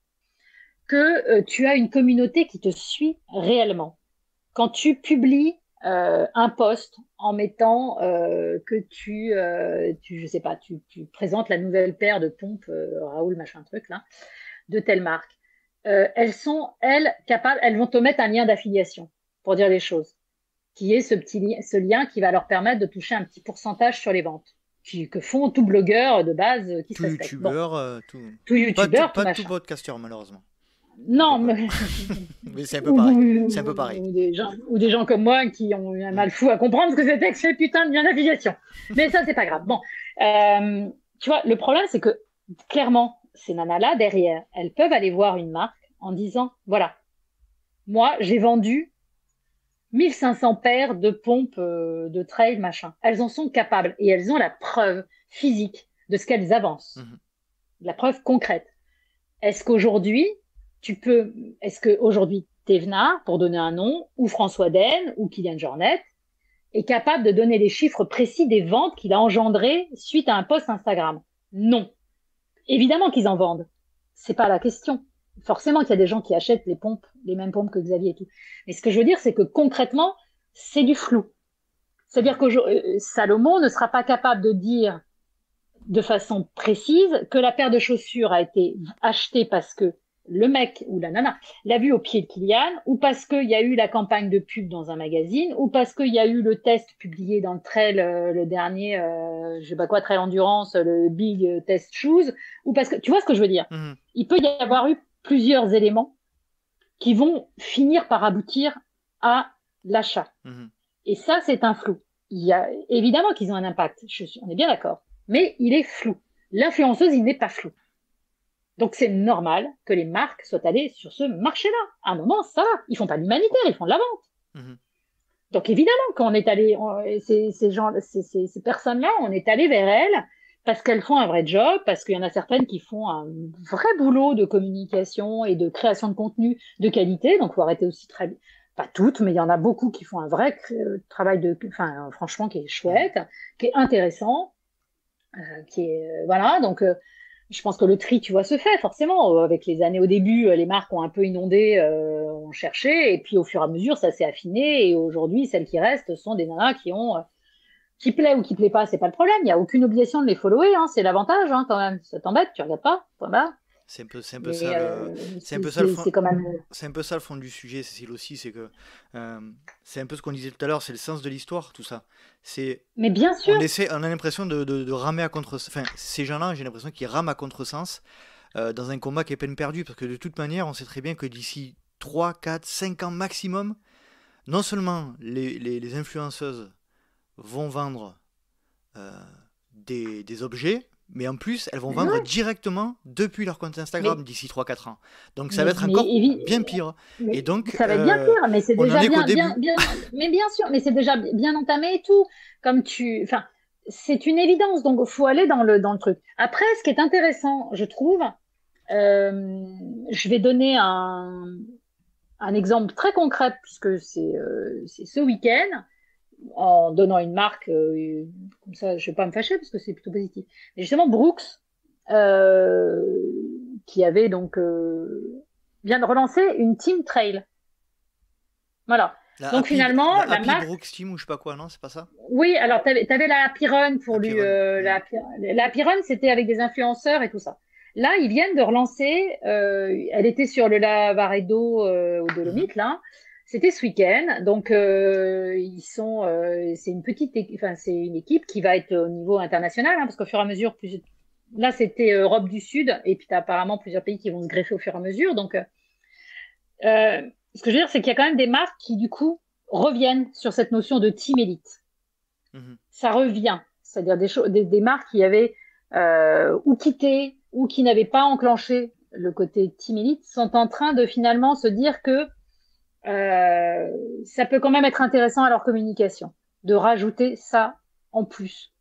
que tu as une communauté qui te suit réellement. Quand tu publies un post en mettant que je sais pas, tu présentes la nouvelle paire de pompes Raoul machin truc là, de telle marque, elles sont capables, elles vont te mettre un lien d'affiliation pour dire des choses, qui est ce lien qui va leur permettre de toucher un petit pourcentage sur les ventes, que font tout blogueur de base qui se respecte. Tout youtubeur, pas tout podcasteur malheureusement. Non, mais c'est un peu pareil. C'est un peu pareil. Ou des gens comme moi qui ont eu un mal fou à comprendre ce que c'était que ces putains de lien d'affiliation. Mais ça, c'est pas grave. Bon, tu vois, le problème, c'est que clairement, ces nanas-là, derrière, elles peuvent aller voir une marque en disant, voilà, moi, j'ai vendu 1500 paires de pompes de trail, machin. Elles en sont capables et elles ont la preuve physique de ce qu'elles avancent. La preuve concrète. Est-ce qu'aujourd'hui, Thévenard, pour donner un nom, ou François Den, ou Kylian Jornet, est capable de donner les chiffres précis des ventes qu'il a engendrées suite à un post Instagram? Non. Évidemment qu'ils en vendent. C'est pas la question. Forcément qu'il y a des gens qui achètent les mêmes pompes que Xavier et tout. Mais ce que je veux dire, c'est que concrètement, c'est du flou. C'est-à-dire que Salomon ne sera pas capable de dire de façon précise que la paire de chaussures a été achetée parce que le mec ou la nana l'a vu au pied de Kylian, ou parce qu'il y a eu la campagne de pub dans un magazine, ou parce qu'il y a eu le test publié dans le trail, le dernier, je sais pas quoi, trail endurance, le big test shoes, ou parce que, tu vois ce que je veux dire? Il peut y avoir eu plusieurs éléments qui vont finir par aboutir à l'achat. Et ça, c'est un flou. Il y a évidemment qu'ils ont un impact, on est bien d'accord, mais il est flou. L'influenceuse, il n'est pas flou. Donc, c'est normal que les marques soient allées sur ce marché-là. À un moment, ça va. Ils font pas de l'humanitaire, ils font de la vente. Donc, évidemment, quand on est allé, ces personnes-là, on est allé vers elles parce qu'elles font un vrai job, parce qu'il y en a certaines qui font un vrai boulot de communication et de création de contenu de qualité. Donc, faut arrêter aussi pas toutes, mais il y en a beaucoup qui font un vrai travail franchement, qui est chouette, qui est intéressant, voilà. Donc, je pense que le tri, tu vois, se fait forcément. Avec les années au début, les marques ont un peu inondé, ont cherché, et puis au fur et à mesure, ça s'est affiné. Et aujourd'hui, celles qui restent sont des nanas qui plaît ou qui plaît pas, c'est pas le problème. Il y a aucune obligation de les follower, hein, c'est l'avantage, hein, quand même. Ça t'embête, tu regardes pas, point barre. C'est un peu ça le fond du sujet, Cécile, aussi, c'est que c'est un peu ce qu'on disait tout à l'heure, c'est le sens de l'histoire, tout ça. Mais bien sûr. On a l'impression de ramer à contresens. Enfin, ces gens-là, j'ai l'impression qu'ils rament à contresens dans un combat qui est peine perdue, parce que de toute manière, on sait très bien que d'ici 3, 4, 5 ans maximum, non seulement les influenceuses vont vendre euh, des objets, mais en plus, elles vont vendre Ouais, directement depuis leur compte mais, Instagram d'ici 3 4 ans. Donc ça va mais, être mais, encore bien pire. Et mais donc, ça va être bien pire, mais c'est on en déjà est qu'au bien, début. bien, mais bien sûr, mais c'est déjà bien entamé et tout. Enfin, c'est une évidence, donc il faut aller dans le truc. Après, ce qui est intéressant, je trouve, euh, je vais donner un exemple très concret puisque c'est ce week-end, en donnant une marque, comme ça, je ne vais pas me fâcher parce que c'est plutôt positif. Mais justement, Brooks, euh, qui avait donc vient de relancer une team trail. Voilà. La Donc Happy, finalement, la la Happy marque, Brooks Team ou je sais pas quoi, non, c'est pas ça? oui, alors tu avais la Happy Run pour Happy lui, Run. Hmm. la Happy Run, c'était avec des influenceurs et tout ça. Là, ils viennent de relancer, elle était sur le Lavaredo aux Mhm. Dolomites, là. C'était ce week-end. Donc, c'est une enfin, c'est une équipe qui va être au niveau international, hein, parce qu'au fur et à mesure, là, c'était Europe du Sud, et puis tu as apparemment plusieurs pays qui vont se greffer au fur et à mesure. Donc, ce que je veux dire, c'est qu'il y a quand même des marques qui, du coup, reviennent sur cette notion de team élite. Mhm. Ça revient. C'est-à-dire des marques qui avaient ou quitté ou qui n'avaient pas enclenché le côté team elite sont en train de finalement se dire que ça peut quand même être intéressant à leur communication de rajouter ça en plus.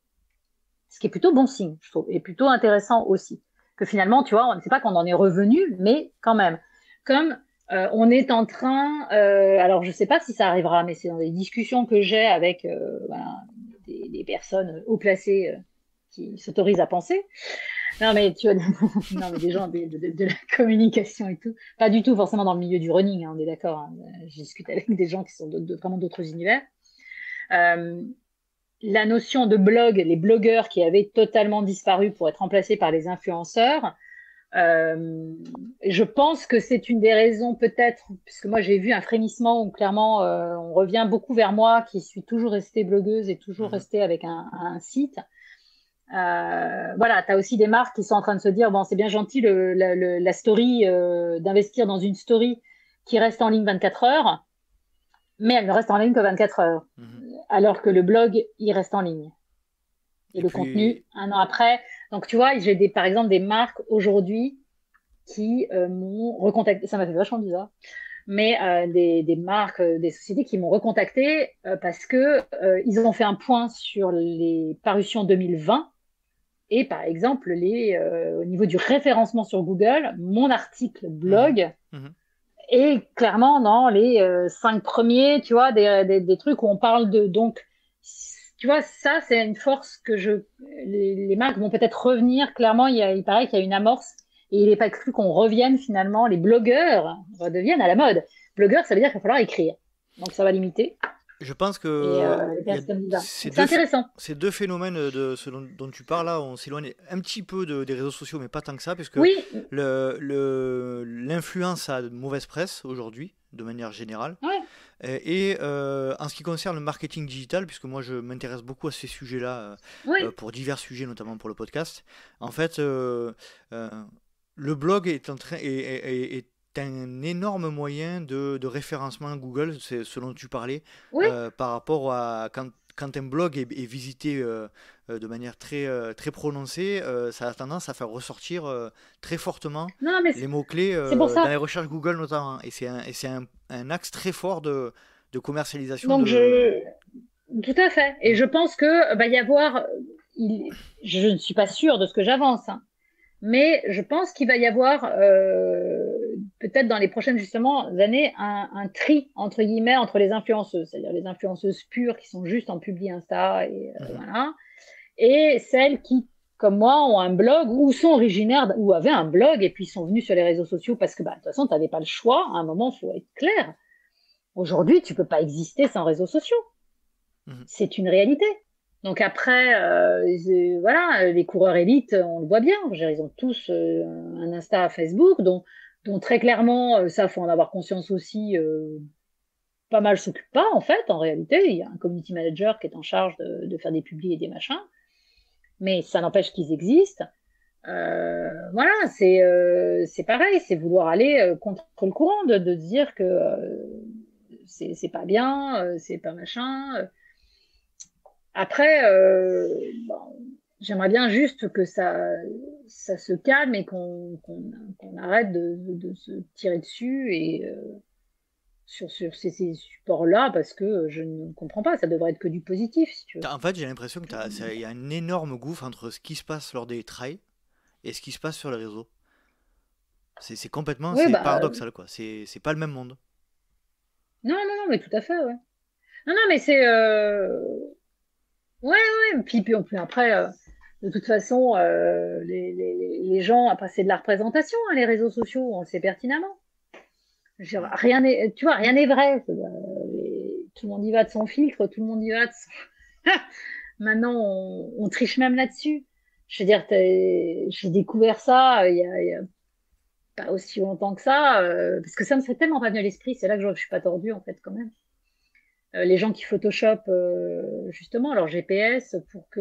Ce qui est plutôt bon signe, je trouve, et plutôt intéressant aussi. Que finalement, tu vois, on ne sait pas qu'on en est revenu, mais quand même. Comme on est en train, alors je ne sais pas si ça arrivera, mais c'est dans les discussions que j'ai avec voilà, des personnes haut placées qui s'autorisent à penser. Non, mais tu vois, non, mais des gens de la communication et tout. Pas du tout forcément dans le milieu du running, hein, on est d'accord. Hein. Je discute avec des gens qui sont vraiment d'autres univers. Euh, la notion de blog, les blogueurs qui avaient totalement disparu pour être remplacés par les influenceurs, je pense que c'est une des raisons peut-être, puisque moi j'ai vu un frémissement où clairement on revient beaucoup vers moi qui suis toujours restée blogueuse et toujours Mhm. restée avec un site. Voilà, tu as aussi des marques qui sont en train de se dire, bon, c'est bien gentil la story, d'investir dans une story qui reste en ligne 24 heures, mais elle ne reste en ligne que 24 heures, Mhm. alors que le blog, il reste en ligne. Et Et le puis, contenu, un an après. Donc, tu vois, j'ai par exemple des marques aujourd'hui qui m'ont recontacté. Ça m'a fait vachement bizarre. Mais des marques, des sociétés qui m'ont recontacté parce que ils ont fait un point sur les parutions 2020. Et par exemple, au niveau du référencement sur Google, mon article mhm. blog Mhm. est clairement dans les 5 premiers, tu vois, des trucs où on parle de. Donc, tu vois, ça, c'est une force les marques vont peut-être revenir. Clairement, il paraît qu'il y a une amorce et il n'est pas exclu qu'on revienne finalement, les blogueurs redeviennent à la mode. Blogueur, ça veut dire qu'il va falloir écrire. Donc, ça va limiter. Je pense Et que les il y a personnes disent ça. Donc, c'est intéressant. ces deux phénomènes de ce dont tu parles là, on s'éloigne un petit peu des réseaux sociaux, mais pas tant que ça, puisque Oui, l'influence a de mauvaise presse aujourd'hui, de manière générale. ouais, En ce qui concerne le marketing digital, puisque moi je m'intéresse beaucoup à ces sujets-là, oui. pour divers sujets, notamment pour le podcast, en fait, euh, le blog est, est un énorme moyen de référencement Google, c'est ce dont tu parlais, Oui, par rapport à quand un blog est visité de manière très prononcée, ça a tendance à faire ressortir très fortement non, mais les mots-clés c'est pour dans ça. les recherches Google notamment. Et c'est un axe très fort de commercialisation Donc, de... tout à fait. Et Mm. je pense que va y avoir, je ne suis pas sûre de ce que j'avance, hein, mais je pense qu'il va y avoir peut-être dans les prochaines justement années un tri entre guillemets entre les influenceuses, c'est-à-dire les influenceuses pures qui sont juste en publi Insta et Mhm. voilà, et celles qui, comme moi, ont un blog ou sont originaires ou avaient un blog et puis sont venues sur les réseaux sociaux parce que bah, de toute façon, tu n'avais pas le choix. À un moment, il faut être clair. Aujourd'hui, tu peux pas exister sans réseaux sociaux. Mhm. C'est une réalité. Donc après, voilà, les coureurs élites, on le voit bien. Je veux dire, ils ont tous un Insta, Facebook, dont très clairement, ça faut en avoir conscience aussi. Pas mal s'occupe pas en fait. En réalité, il y a un community manager qui est en charge de faire des publis et des machins, mais ça n'empêche qu'ils existent. Voilà, c'est pareil, c'est vouloir aller contre le courant, de se dire que c'est pas bien, c'est pas machin. Après, bon, j'aimerais bien juste que ça se calme et qu'on arrête de se tirer dessus et sur ces supports-là, parce que je ne comprends pas, ça devrait être que du positif, si tu veux. En fait, j'ai l'impression qu'il y a un énorme gouffre entre ce qui se passe lors des trails et ce qui se passe sur les réseaux. C'est complètement, Oui, c'est bah, paradoxal, quoi. C'est pas le même monde. non, non, non, mais tout à fait, ouais. Non, non, mais c'est... ouais, ouais, puis après, de toute façon, les gens, après, c'est de la représentation, hein, les réseaux sociaux, on le sait pertinemment. Je veux dire, Mm. rien n'est, tu vois, rien n'est vrai. Tout le monde y va de son filtre, tout le monde y va de son... Maintenant, on triche même là-dessus. Je veux dire, j'ai découvert ça il y a pas aussi longtemps que ça, parce que ça me serait tellement pas venu à l'esprit. C'est là que je vois que je suis pas tordue, en fait, quand même. Les gens qui photoshopent justement leur GPS pour que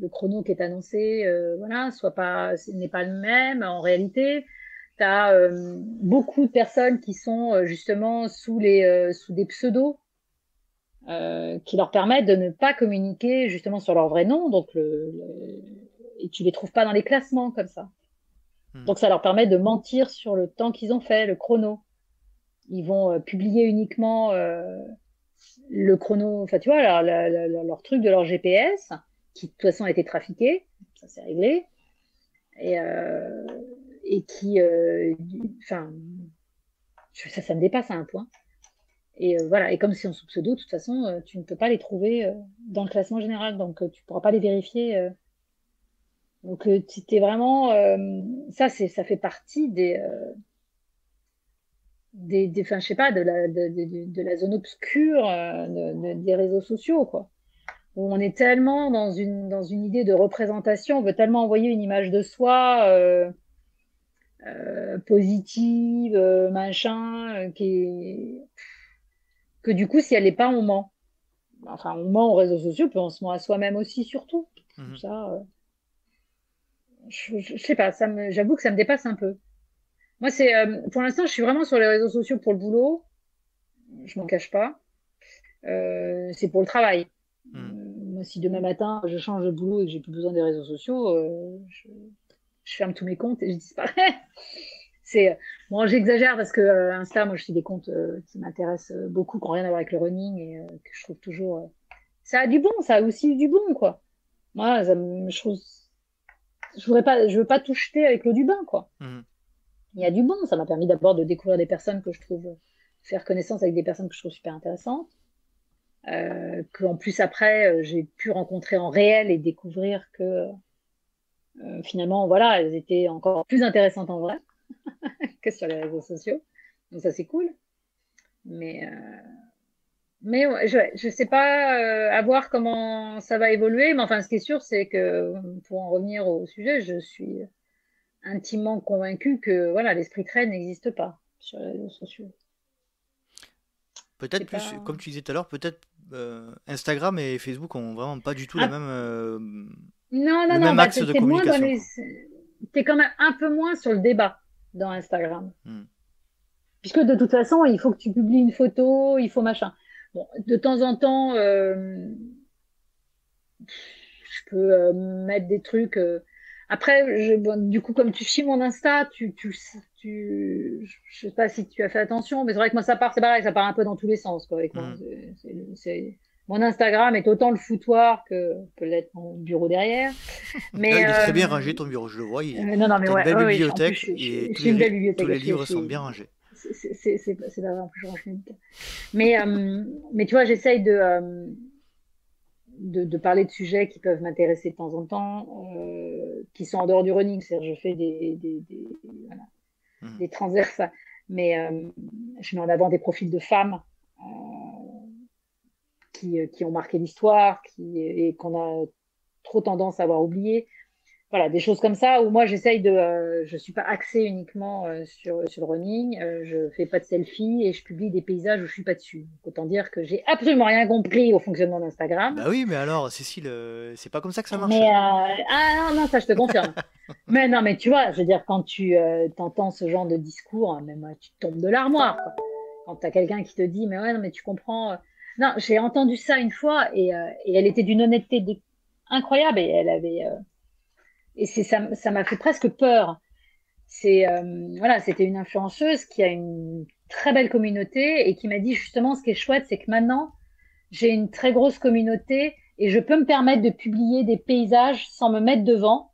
le chrono qui est annoncé voilà, n'est pas le même en réalité. Tu as beaucoup de personnes qui sont justement sous des pseudos qui leur permettent de ne pas communiquer justement sur leur vrai nom, donc et tu les trouves pas dans les classements comme ça. Mm. Donc ça leur permet de mentir sur le temps qu'ils ont fait, le chrono. Ils vont publier uniquement le chrono, enfin tu vois, leur truc de leur GPS, qui de toute façon a été trafiqué, ça c'est réglé, et, euh, et qui, enfin, ça me dépasse à un point. Et voilà, et comme si on sous pseudo, de toute façon, tu ne peux pas les trouver dans le classement général, donc tu ne pourras pas les vérifier. Donc t'es vraiment, ça fait partie enfin, je sais pas, de la zone obscure des réseaux sociaux, quoi. Où on est tellement dans une idée de représentation, on veut tellement envoyer une image de soi positive, machin, que du coup, si elle n'est pas, on ment. Enfin, on ment aux réseaux sociaux, puis on se ment à soi-même aussi, surtout. Tout Mhm. ça, je sais pas, j'avoue que ça me dépasse un peu. Moi, pour l'instant, je suis vraiment sur les réseaux sociaux pour le boulot, je m'en cache pas. C'est pour le travail. Mm. Moi, si demain matin, je change de boulot et que j'ai plus besoin des réseaux sociaux, je ferme tous mes comptes et je disparais. C'est bon, j'exagère parce que Insta, moi, je suis des comptes qui m'intéressent beaucoup, qui n'ont rien à voir avec le running et que je trouve toujours. Ça a du bon, ça a aussi du bon, quoi. Moi, je trouve, je veux pas tout jeter avec l'eau du bain, quoi. Mhm. Il y a du bon, ça m'a permis d'abord de découvrir des personnes que je trouve, faire connaissance avec des personnes que je trouve super intéressantes. Qu'en plus après, j'ai pu rencontrer en réel et découvrir que finalement, voilà, elles étaient encore plus intéressantes en vrai que sur les réseaux sociaux. Donc ça, c'est cool. Mais, euh, mais ouais, je sais pas à voir comment ça va évoluer. Mais enfin, ce qui est sûr, c'est que pour en revenir au sujet, je suis intimement convaincue que voilà, l'esprit traîne n'existe pas sur les réseaux sociaux. Peut-être C'est plus, pas. comme tu disais tout à l'heure, peut-être Instagram et Facebook ont vraiment pas du tout Ah, non, non, le non, même bah, axe de t'es moins dans communication, les. quoi. T'es quand même un peu moins sur le débat dans Instagram. Mm. Puisque de toute façon, il faut que tu publies une photo, il faut machin. Bon, de temps en temps, je peux mettre des trucs. Après, bon, du coup, comme tu suis mon Insta, je sais pas si tu as fait attention, mais c'est vrai que moi, c'est pareil, ça part un peu dans tous les sens, quoi, avec moi. Mm. Mon Instagram est autant le foutoir que peut l'être mon bureau derrière. Là, Mais il est très bien rangé, ton bureau, je le vois. non, non, mais T'as une ouais, belle ouais, ouais, en plus, bibliothèque et je suis une belle tous bibliothèque. les livres sont bien rangés. C'est pas vrai, en plus, je range mes bouquins. Mais tu vois, j'essaye de parler de sujets qui peuvent m'intéresser de temps en temps, qui sont en dehors du running. C'est-à-dire, je fais voilà, Mm. des transverses, mais je mets en avant des profils de femmes qui ont marqué l'histoire et qu'on a trop tendance à avoir oublié. Voilà, des choses comme ça où moi j'essaye je suis pas axée uniquement sur le running, je fais pas de selfie et je publie des paysages où je suis pas dessus. Donc, autant dire que j'ai absolument rien compris au fonctionnement d'Instagram. Bah oui, mais alors, Cécile, c'est pas comme ça que ça marche. Mais ah non, ça je te confirme. Mais non, mais tu vois, je veux dire quand tu t'entends ce genre de discours, hein, même tu tombes de l'armoire, quoi. Quand t'as quelqu'un qui te dit mais ouais non mais tu comprends. Non, j'ai entendu ça une fois et elle était d'une honnêteté incroyable et elle avait et ça m'a fait presque peur. Voilà, c'était une influenceuse qui a une très belle communauté et qui m'a dit justement ce qui est chouette, c'est que maintenant j'ai une très grosse communauté et je peux me permettre de publier des paysages sans me mettre devant,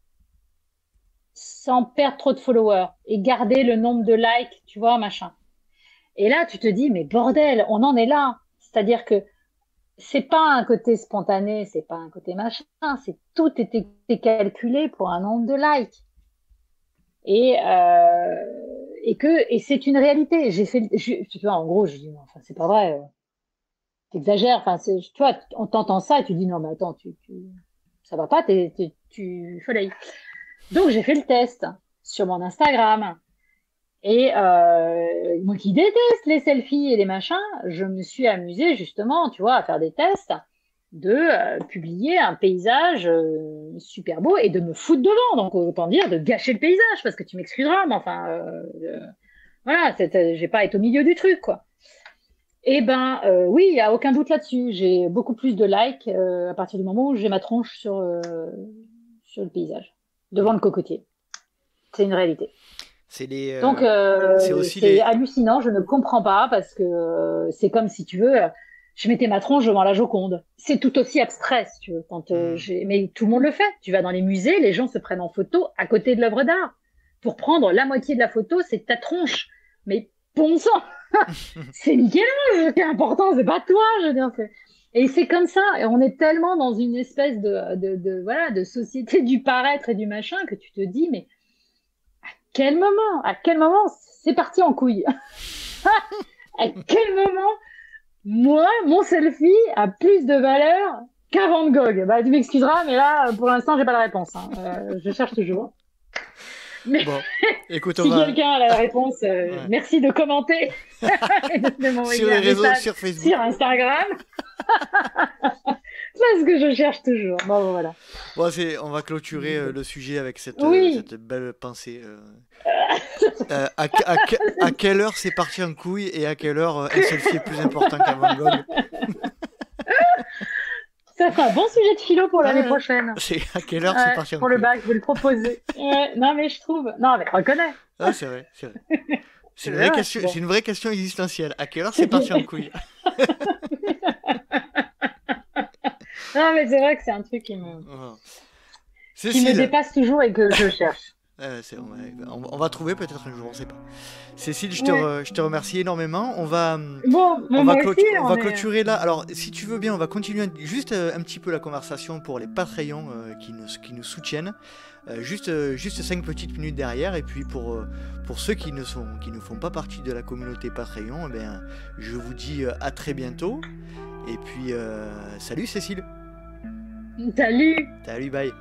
sans perdre trop de followers et garder le nombre de likes, tu vois, machin. Et là, tu te dis, mais bordel, on en est là. C'est-à-dire que c'est pas un côté spontané, c'est pas un côté machin, c'est tout était calculé pour un nombre de likes. Et c'est une réalité. Tu vois, en gros, je dis non, enfin c'est pas vrai, t'exagères. Enfin tu vois, on t'entend ça et tu dis non mais attends, ça va pas, tu folie. Donc j'ai fait le test sur mon Instagram et moi qui déteste les selfies et les machins, je me suis amusée justement, tu vois, à faire des tests de publier un paysage super beau et de me foutre devant. Donc, autant dire de gâcher le paysage, parce que tu m'excuseras, mais enfin, voilà, j'ai pas été au milieu du truc, quoi. Et ben, oui, il y a aucun doute là-dessus. J'ai beaucoup plus de likes à partir du moment où j'ai ma tronche sur le paysage, devant le cocotier. C'est une réalité. Donc, c'est hallucinant. Je ne comprends pas parce que c'est comme si tu veux. Je mettais ma tronche devant la Joconde. C'est tout aussi abstrait, si tu veux. Mais tout le monde le fait. Tu vas dans les musées, les gens se prennent en photo à côté de l'œuvre d'art. Pour prendre la moitié de la photo, c'est ta tronche. Mais bon sang, c'est Michel-Ange qui est important, c'est pas toi, je veux dire. Et c'est comme ça. Et on est tellement dans une espèce de société du paraître et du machin que tu te dis, mais à quel moment c'est parti en couille? À quel moment moi, mon selfie a plus de valeur qu'un Van Gogh? Bah, tu m'excuseras, mais là, pour l'instant, j'ai pas la réponse. Hein. Je cherche toujours. Mais bon, écoute, si quelqu'un a la réponse, merci de commenter et de m'envoyer sur les réseaux, sur Facebook, sur Instagram. Parce que je cherche toujours. Bon, voilà. Bon, on va clôturer le sujet avec cette belle pensée. À quelle heure c'est parti en couille et à quelle heure un selfie est plus important qu'un Van Gogh? Ça fait un bon sujet de philo pour l'année prochaine. C'est à quelle heure c'est parti en couille? Pour le bac, je vais le proposer. Non, mais je trouve. Non, mais reconnais. Ah, c'est vrai. C'est une vraie question existentielle. À quelle heure c'est parti en couille? Non, mais c'est vrai que c'est un truc qui me dépasse toujours et que je cherche. On va trouver peut-être un jour, on sait pas. Cécile, je te remercie énormément. On va clôturer là. Alors, si tu veux bien, on va continuer juste un petit peu la conversation pour les Patreons qui nous soutiennent. Juste 5 petites minutes derrière. Et puis pour ceux qui ne font pas partie de la communauté Patreon, je vous dis à très bientôt. Et puis, salut Cécile. Salut. Salut, bye.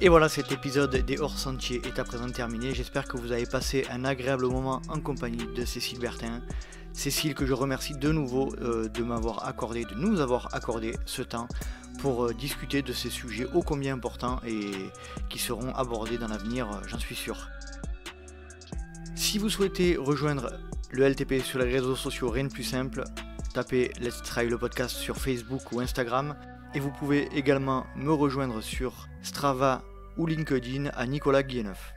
Et voilà, cet épisode des Hors Sentiers est à présent terminé. J'espère que vous avez passé un agréable moment en compagnie de Cécile Bertin. Cécile, que je remercie de nouveau de nous avoir accordé ce temps pour discuter de ces sujets ô combien importants et qui seront abordés dans l'avenir, j'en suis sûr. Si vous souhaitez rejoindre le LTP sur les réseaux sociaux, rien de plus simple, tapez Let's Try le podcast sur Facebook ou Instagram. Et vous pouvez également me rejoindre sur Strava ou LinkedIn à Nicolas Guilleneuf.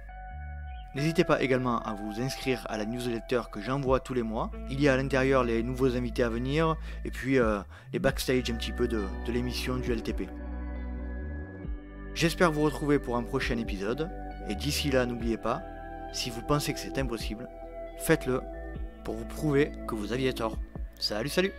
N'hésitez pas également à vous inscrire à la newsletter que j'envoie tous les mois. Il y a à l'intérieur les nouveaux invités à venir et puis les backstage un petit peu de l'émission du LTP. J'espère vous retrouver pour un prochain épisode. Et d'ici là, n'oubliez pas, si vous pensez que c'est impossible, faites-le pour vous prouver que vous aviez tort. Salut, salut!